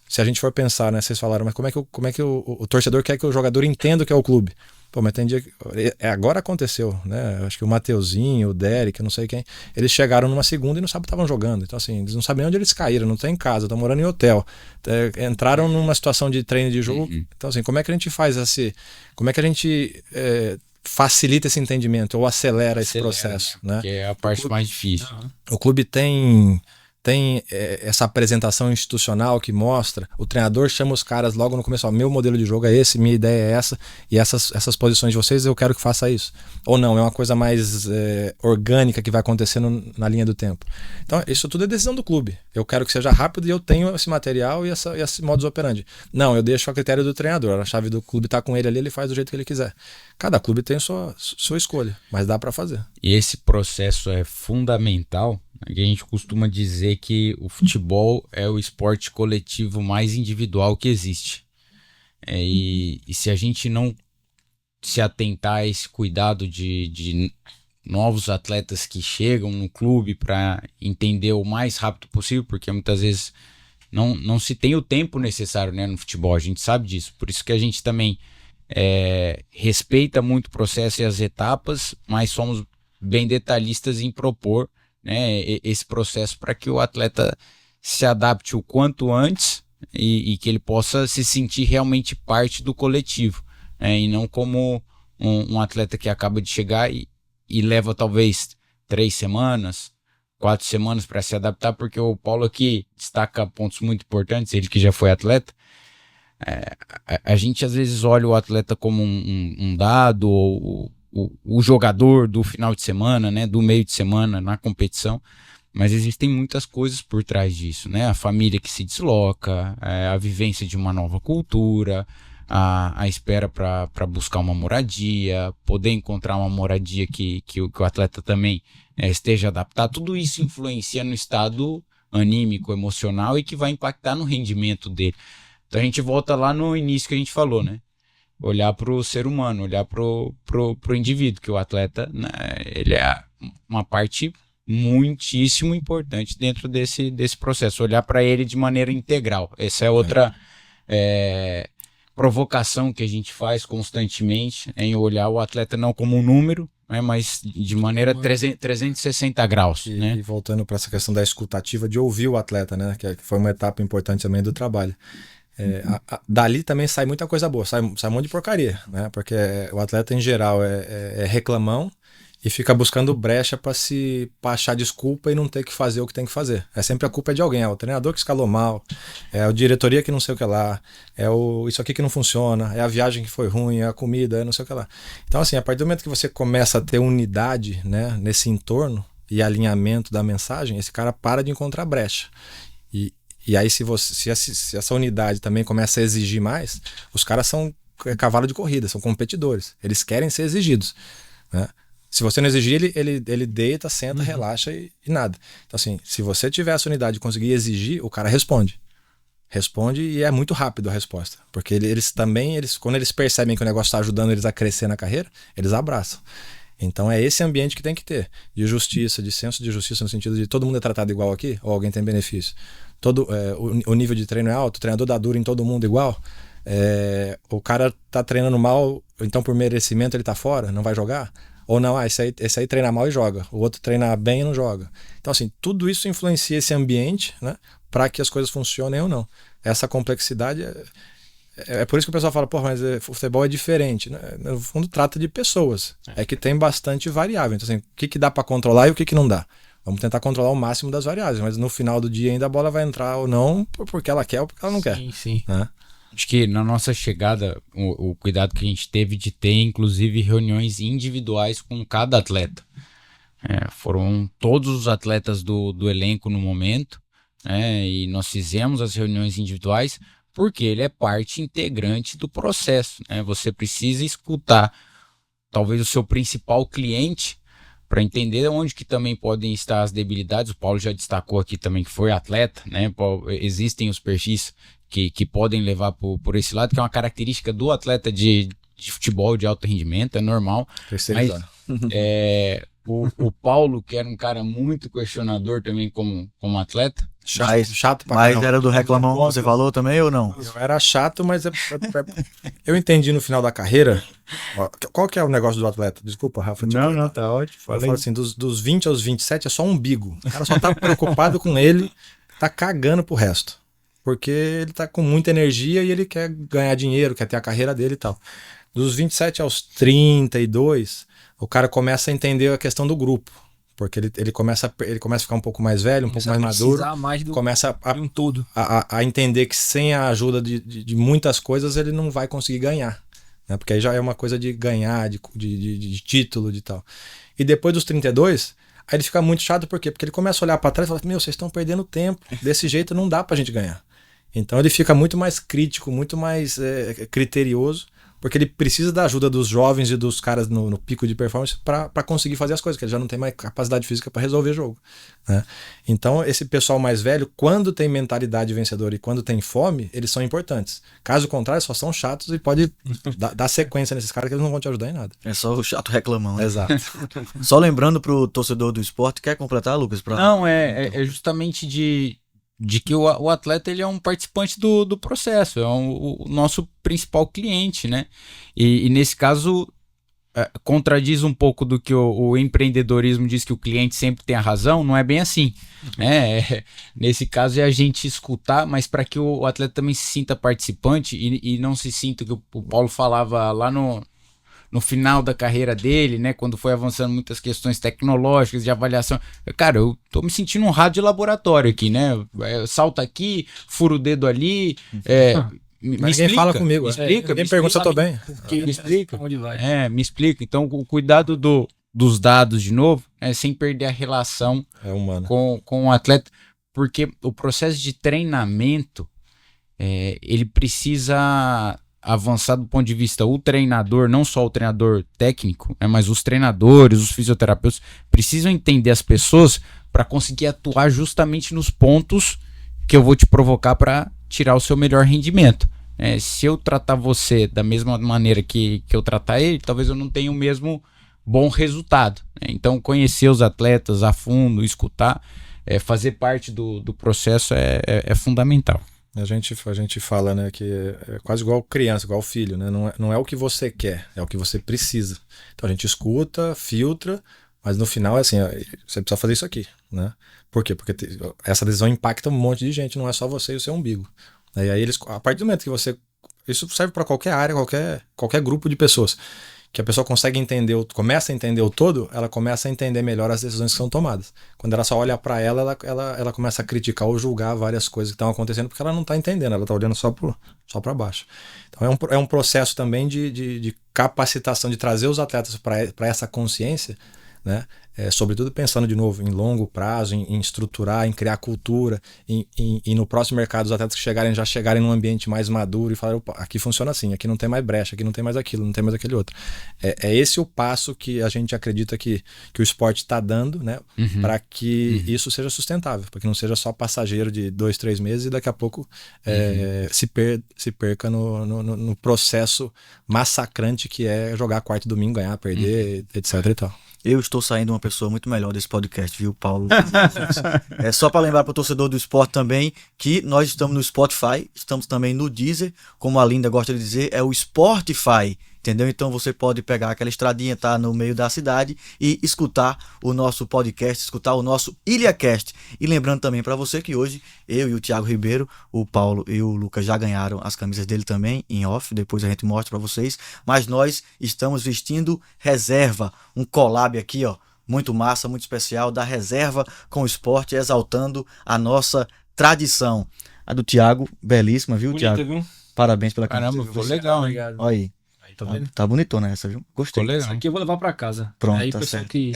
se a gente for pensar, né, vocês falaram, mas como é que o torcedor quer que o jogador entenda o que é o clube? Pô, mas tem dia que... Agora aconteceu, né? Acho que o Mateuzinho, o Derek, eu não sei quem, eles chegaram numa segunda e não sabem que estavam jogando. Então, assim, eles não sabem onde eles caíram, não estão em casa, estão morando em hotel. Entraram numa situação de treino de jogo. Então, assim, como é que a gente faz como é que a gente facilita esse entendimento ou acelera esse processo, né? Que é a parte mais difícil. O clube tem essa apresentação institucional que mostra, o treinador chama os caras logo no começo, ó, meu modelo de jogo é esse, minha ideia é essa, e essas posições de vocês eu quero que faça isso. Ou não, é uma coisa mais orgânica que vai acontecendo na linha do tempo. Então isso tudo é decisão do clube. Eu quero que seja rápido e eu tenho esse material e esse modus operandi. Não, eu deixo a critério do treinador, a chave do clube está com ele ali, ele faz do jeito que ele quiser. Cada clube tem sua escolha, mas dá para fazer. E esse processo é fundamental. A gente costuma dizer que o futebol é o esporte coletivo mais individual que existe. E se a gente não se atentar a esse cuidado de novos atletas que chegam no clube para entender o mais rápido possível, porque muitas vezes não se tem o tempo necessário, né, no futebol, a gente sabe disso. Por isso que a gente também respeita muito o processo e as etapas, mas somos bem detalhistas em propor, né, esse processo para que o atleta se adapte o quanto antes e que ele possa se sentir realmente parte do coletivo, né, e não como um atleta que acaba de chegar e leva talvez 3 semanas, 4 semanas para se adaptar, porque o Paulo aqui destaca pontos muito importantes, ele que já foi atleta. A gente às vezes olha o atleta como um dado, ou o jogador do final de semana, né, do meio de semana na competição, mas existem muitas coisas por trás disso, né? A família que se desloca, a vivência de uma nova cultura, a espera para buscar uma moradia, poder encontrar uma moradia que o atleta também esteja adaptado. Tudo isso influencia no estado anímico, emocional e que vai impactar no rendimento dele. Então a gente volta lá no início que a gente falou, né? Olhar para o ser humano, olhar para o indivíduo, que o atleta, né, ele é uma parte muitíssimo importante dentro desse processo, olhar para ele de maneira integral. Essa é outra provocação que a gente faz constantemente, em olhar o atleta não como um número, né, mas de maneira 360 graus. Né? E voltando para essa questão da escutativa, de ouvir o atleta, né, que foi uma etapa importante também do trabalho. Dali também sai muita coisa boa, sai um monte de porcaria, né? Porque o atleta em geral é reclamão e fica buscando brecha para achar desculpa e não ter que fazer o que tem que fazer. Sempre a culpa é de alguém, é o treinador que escalou mal, é a diretoria que não sei o que lá, isso aqui que não funciona, é a viagem que foi ruim, é a comida, é não sei o que lá. Então assim, a partir do momento que você começa a ter unidade, né, nesse entorno e alinhamento da mensagem, esse cara para de encontrar brecha. E aí se essa unidade também começa a exigir mais, os caras são cavalo de corrida, são competidores. Eles querem ser exigidos, né? Se você não exigir, ele deita, senta, relaxa e nada. Então assim, se você tiver essa unidade e conseguir exigir, o cara responde. Responde e é muito rápido a resposta. Porque eles também, quando eles percebem que o negócio está ajudando eles a crescer na carreira, eles abraçam. Então é esse ambiente que tem que ter. De justiça, de senso de justiça, no sentido de todo mundo é tratado igual aqui, ou alguém tem benefício. O nível de treino é alto, o treinador dá duro em todo mundo igual. O cara tá treinando mal, então por merecimento ele tá fora, não vai jogar. Ou não, esse aí treina mal e joga. O outro treina bem e não joga. Então assim, tudo isso influencia esse ambiente, né, para que as coisas funcionem ou não. Essa complexidade é por isso que o pessoal fala, mas o futebol é diferente, né? No fundo trata de pessoas. É que tem bastante variável. Então assim, o que dá para controlar e o que não dá. Vamos tentar controlar o máximo das variáveis, mas no final do dia ainda a bola vai entrar ou não porque ela quer ou porque ela não quer. Sim. Né? Acho que na nossa chegada, o cuidado que a gente teve de ter, inclusive, reuniões individuais com cada atleta. Foram todos os atletas do elenco no momento, e nós fizemos as reuniões individuais porque ele é parte integrante do processo. Você precisa escutar talvez o seu principal cliente para entender onde que também podem estar as debilidades. O Paulo já destacou aqui também que foi atleta, né? Existem os perfis que podem levar por esse lado, que é uma característica do atleta de futebol de alto rendimento, é normal. Mas o Paulo, que era um cara muito questionador também como atleta, chato pra Mas caramba. era do reclamão que você falou também ou não? Eu era chato, mas eu entendi no final da carreira. Qual que é o negócio do atleta? Desculpa, Rafa. Não, tá ótimo. Eu falo assim, dos 20 aos 27 é só umbigo. O cara só tá preocupado com ele, tá cagando pro resto. Porque ele tá com muita energia e ele quer ganhar dinheiro, quer ter a carreira dele e tal. Dos 27 aos 32, o cara começa a entender a questão do grupo. Porque ele começa a ficar um pouco mais velho, um pouco mais maduro. Mais do, começa de um todo. a entender que sem a ajuda de muitas coisas ele não vai conseguir ganhar. Né? Porque aí já é uma coisa de ganhar, de título, de tal. E depois dos 32, aí ele fica muito chato, por quê? Porque ele começa a olhar para trás e fala, meu, vocês estão perdendo tempo. Desse jeito não dá pra gente ganhar. Então ele fica muito mais crítico, muito mais criterioso, porque ele precisa da ajuda dos jovens e dos caras no pico de performance para conseguir fazer as coisas, que ele já não tem mais capacidade física para resolver jogo. Né? Então esse pessoal mais velho, quando tem mentalidade vencedora e quando tem fome, eles são importantes. Caso contrário, só são chatos e pode dar sequência nesses caras que eles não vão te ajudar em nada. É só o chato reclamão. Né? Exato. Só lembrando pro torcedor do esporte, quer completar, Lucas? Não, é justamente de que o atleta ele é um participante do processo, é o nosso principal cliente, né? E nesse caso, contradiz um pouco do que o empreendedorismo diz que o cliente sempre tem a razão, não é bem assim. Né? Nesse caso é a gente escutar, mas para que o atleta também se sinta participante e não se sinta que o Paulo falava lá no final da carreira dele, né, quando foi avançando muitas questões tecnológicas de avaliação. Cara, eu tô me sentindo um rato de laboratório aqui, né? Salta aqui, furo o dedo ali. Me explica, fala comigo. Me explica. Ninguém pergunta se eu tô bem. Me explica. Onde vai? Me explica. Então, o cuidado dos dados, de novo, sem perder a relação com o atleta, porque o processo de treinamento, ele precisa avançar do ponto de vista o treinador, não só o treinador técnico, mas os treinadores, os fisioterapeutas precisam entender as pessoas para conseguir atuar justamente nos pontos que eu vou te provocar para tirar o seu melhor rendimento. Se eu tratar você da mesma maneira que eu tratar ele, talvez eu não tenha o mesmo bom resultado. Então conhecer os atletas a fundo, escutar, fazer parte do processo é fundamental. A gente fala, né, que é quase igual criança, igual filho, né? Não é o que você quer, é o que você precisa. Então a gente escuta, filtra, mas no final é assim, você precisa fazer isso aqui, né? Por quê? Porque essa decisão impacta um monte de gente, não é só você e o seu umbigo. E aí a partir do momento que você... Isso serve para qualquer área, qualquer grupo de pessoas. Que a pessoa consegue entender, começa a entender o todo, ela começa a entender melhor as decisões que são tomadas. Quando ela só olha para ela começa a criticar ou julgar várias coisas que estão acontecendo porque ela não está entendendo, ela está olhando só para baixo. Então é um processo também de capacitação, de trazer os atletas para essa consciência, né? Sobretudo pensando de novo em longo prazo, em estruturar, em criar cultura, e no próximo mercado os atletas que já chegarem num ambiente mais maduro e falarem, opa, aqui funciona assim, aqui não tem mais brecha, aqui não tem mais aquilo, não tem mais aquele outro. É esse o passo que a gente acredita que o esporte está dando, né, para que isso seja sustentável, para que não seja só passageiro de 2, 3 meses e daqui a pouco se perca no processo massacrante que é jogar quarto e domingo, ganhar, perder, etc e tal. Eu estou saindo uma pessoa muito melhor desse podcast, viu, Paulo? É só para lembrar para o torcedor do esporte também que nós estamos no Spotify, estamos também no Deezer, como a Linda gosta de dizer, é o Sportify, entendeu? Então você pode pegar aquela estradinha, tá no meio da cidade e escutar o nosso podcast, escutar o nosso IlhaCast. E lembrando também para você que hoje eu e o Thiago Ribeiro, o Paulo e o Lucas já ganharam as camisas dele também em off, depois a gente mostra para vocês, mas nós estamos vestindo Reserva, um collab aqui, ó, muito massa, muito especial, da Reserva com o esporte, exaltando a nossa tradição. A do Thiago, belíssima, viu, Bonita, Thiago? viu? Parabéns pela Caramba, camisa. ficou legal, hein? Olha aí. Tá vendo? Tá bonitona essa, viu? Gostei. Ficou Isso legal. aqui eu vou levar pra casa. Pronto, Aí tá o pessoal certo. que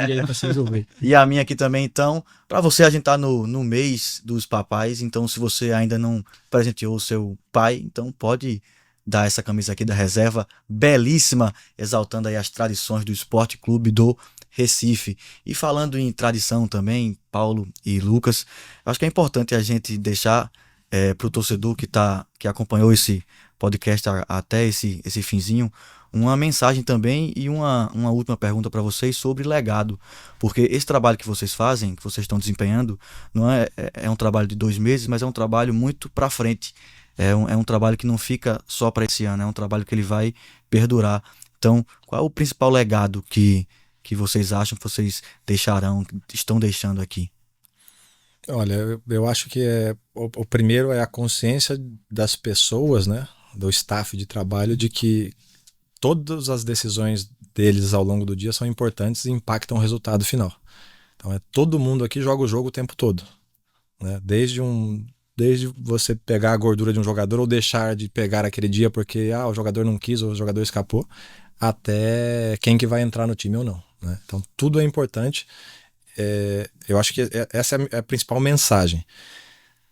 viria pra se resolver. E a minha aqui também, então, pra você, a gente tá no mês dos papais, então se você ainda não presenteou o seu pai, então pode dar essa camisa aqui da Reserva, belíssima, exaltando aí as tradições do Esporte Clube do Recife. E falando em tradição também, Paulo e Lucas, acho que é importante a gente deixar pro torcedor que acompanhou esse podcast até esse finzinho, uma mensagem também e uma última pergunta para vocês sobre legado, porque esse trabalho que vocês fazem, que vocês estão desempenhando, não é um trabalho de 2 meses, mas é um trabalho muito para frente, é um trabalho que não fica só para esse ano, é um trabalho que ele vai perdurar. Então, qual é o principal legado que vocês acham que vocês estão deixando aqui? Olha, eu acho que o primeiro é a consciência das pessoas, né, do staff de trabalho, de que todas as decisões deles ao longo do dia são importantes e impactam o resultado final. Então todo mundo aqui joga o jogo o tempo todo, né? Desde você pegar a gordura de um jogador ou deixar de pegar aquele dia porque o jogador não quis ou o jogador escapou, até quem que vai entrar no time ou não, né? Então tudo é importante. Eu acho que essa é a principal mensagem.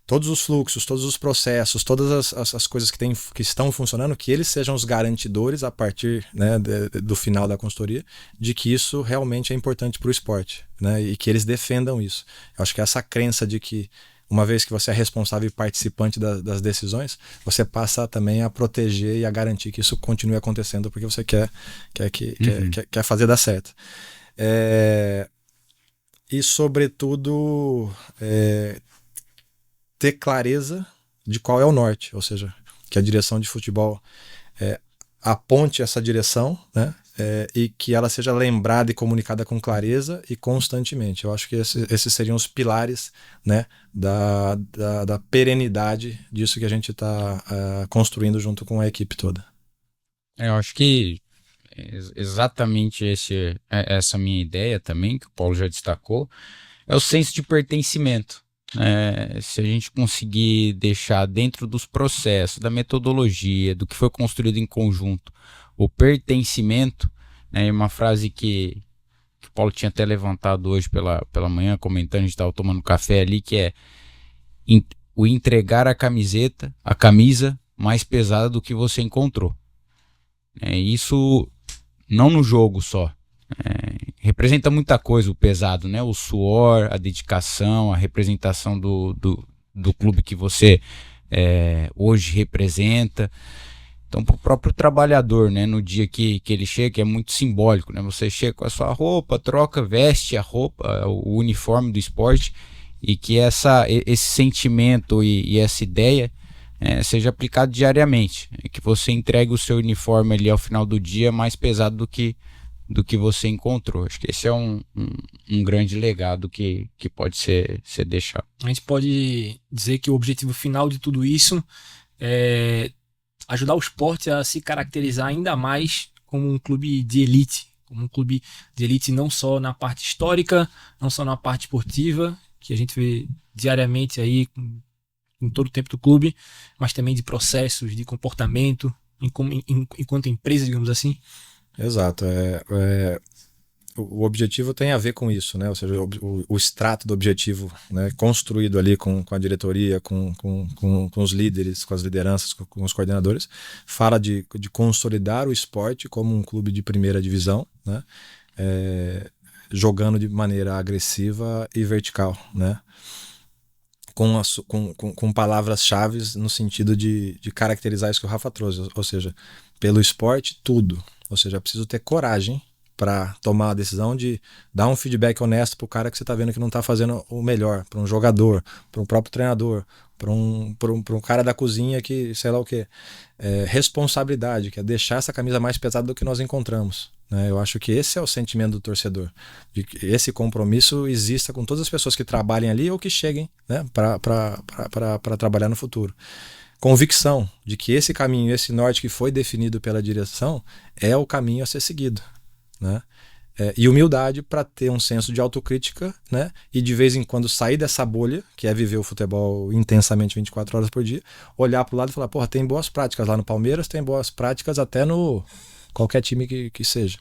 Todos os fluxos, todos os processos, todas as coisas que estão funcionando, que eles sejam os garantidores a partir, né, do final da consultoria, de que isso realmente é importante para o esporte, né, e que eles defendam isso. Eu acho que essa crença de que, uma vez que você é responsável e participante das decisões, você passa também a proteger e a garantir que isso continue acontecendo, porque você quer fazer dar certo. E, sobretudo, ter clareza de qual é o norte, ou seja, que a direção de futebol aponte essa direção, né, e que ela seja lembrada e comunicada com clareza e constantemente. Eu acho que esses seriam os pilares, né, da perenidade disso que a gente está construindo junto com a equipe toda. Eu acho que exatamente essa minha ideia também, que o Paulo já destacou, é o senso de pertencimento. Se a gente conseguir deixar dentro dos processos, da metodologia, do que foi construído em conjunto, o pertencimento, né, uma frase que o Paulo tinha até levantado hoje pela manhã, comentando, a gente estava tomando café ali, que é o entregar a camisa mais pesada do que você encontrou. Isso não no jogo só. Representa muita coisa o pesado, né? O suor, a dedicação, a representação do clube que você hoje representa. Então, para o próprio trabalhador, né, no dia que ele chega, é muito simbólico, né? Você chega com a sua roupa, troca, veste a roupa, o uniforme do esporte, e que esse sentimento e essa ideia seja aplicado diariamente, que você entregue o seu uniforme ali ao final do dia mais pesado do que você encontrou. Acho que esse é um grande legado que pode ser deixado. A gente pode dizer que o objetivo final de tudo isso é ajudar o esporte a se caracterizar ainda mais como um clube de elite, não só na parte histórica, não só na parte esportiva, que a gente vê diariamente aí em todo o tempo do clube, mas também de processos, de comportamento, enquanto empresa, digamos assim. Exato. O objetivo tem a ver com isso, né? Ou seja, o extrato do objetivo, né, construído ali com a diretoria, com os líderes, com as lideranças, com os coordenadores, fala de consolidar o esporte como um clube de primeira divisão, né? Jogando de maneira agressiva e vertical, né? Com palavras-chave no sentido de caracterizar isso que o Rafa trouxe, ou seja, pelo esporte, tudo. Ou seja, é preciso ter coragem para tomar a decisão de dar um feedback honesto para o cara que você está vendo que não está fazendo o melhor, para um jogador, para um próprio treinador, para um cara da cozinha que sei lá o quê. Responsabilidade, que é deixar essa camisa mais pesada do que nós encontramos, né? Eu acho que esse é o sentimento do torcedor, de que esse compromisso exista com todas as pessoas que trabalhem ali ou que cheguem, né, para trabalhar no futuro. Convicção de que esse caminho, esse norte que foi definido pela direção é o caminho a ser seguido, né? E humildade para ter um senso de autocrítica, né? E de vez em quando sair dessa bolha, que é viver o futebol intensamente 24 horas por dia, olhar para o lado e falar, porra, tem boas práticas lá no Palmeiras, tem boas práticas até no qualquer time que seja.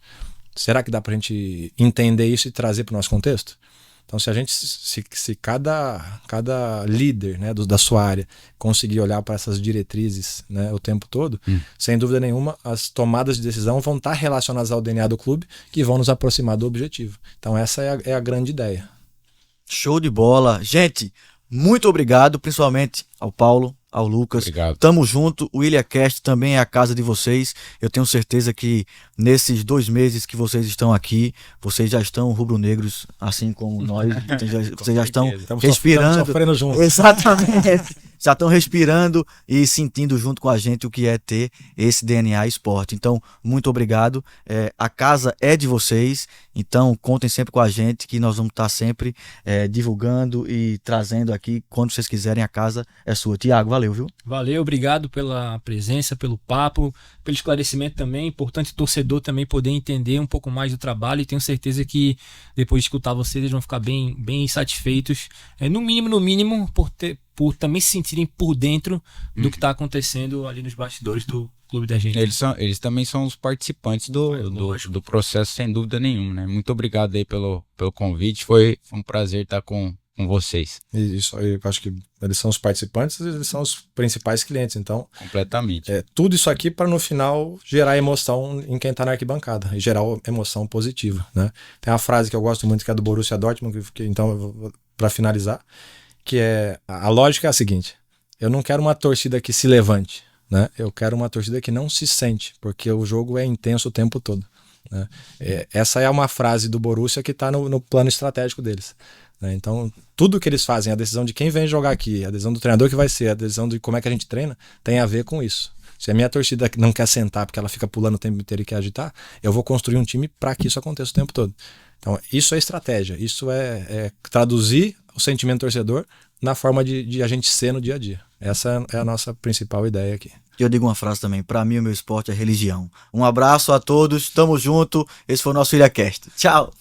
Será que dá para a gente entender isso e trazer para o nosso contexto? Então, se cada líder, né, da sua área conseguir olhar para essas diretrizes, né, o tempo todo, sem dúvida nenhuma, as tomadas de decisão vão estar relacionadas ao DNA do clube, que vão nos aproximar do objetivo. Então, essa é a grande ideia. Show de bola. Gente, muito obrigado, principalmente ao Paulo, ao Lucas. Obrigado. Tamo junto. O IlhaCast também é a casa de vocês. Eu tenho certeza que nesses 2 meses que vocês estão aqui, vocês já estão rubro-negros, assim como nós. Vocês já estão respirando. Estamos sofrendo juntos. Exatamente. Já estão respirando e sentindo junto com a gente o que é ter esse DNA esporte. Então, muito obrigado. A casa é de vocês Então, contem sempre com a gente, que nós vamos estar sempre divulgando e trazendo aqui, quando vocês quiserem, a casa é sua. Tiago, valeu, viu? Valeu, obrigado pela presença, pelo papo, pelo esclarecimento também. Importante o torcedor também poder entender um pouco mais do trabalho, e tenho certeza que depois de escutar vocês, eles vão ficar bem, bem satisfeitos, no mínimo, por também se sentirem por dentro do que está acontecendo ali nos bastidores do clube da gente. Eles também são os participantes do processo, sem dúvida nenhuma, né? Muito obrigado aí pelo convite, foi um prazer estar com vocês. Isso, eu acho que eles são os participantes, eles são os principais clientes, então Completamente. tudo isso aqui para no final gerar emoção em quem está na arquibancada, e gerar emoção positiva, né? Tem uma frase que eu gosto muito, que é do Borussia Dortmund, então, para finalizar, que a lógica é a seguinte: eu não quero uma torcida que se levante, né? Eu quero uma torcida que não se sente, porque o jogo é intenso o tempo todo, né? Essa é uma frase do Borussia que está no plano estratégico deles, né? Então, tudo que eles fazem, a decisão de quem vem jogar aqui, a decisão do treinador que vai ser, a decisão de como é que a gente treina, tem a ver com isso. Se a minha torcida não quer sentar porque ela fica pulando o tempo inteiro e quer agitar, eu vou construir um time para que isso aconteça o tempo todo. Então, isso é estratégia, isso é traduzir o sentimento torcedor na forma de a gente ser no dia a dia. Essa é a nossa principal ideia aqui. Eu digo uma frase também: para mim o meu esporte é religião. Um abraço a todos, tamo junto, esse foi o nosso IlhaCast. Tchau!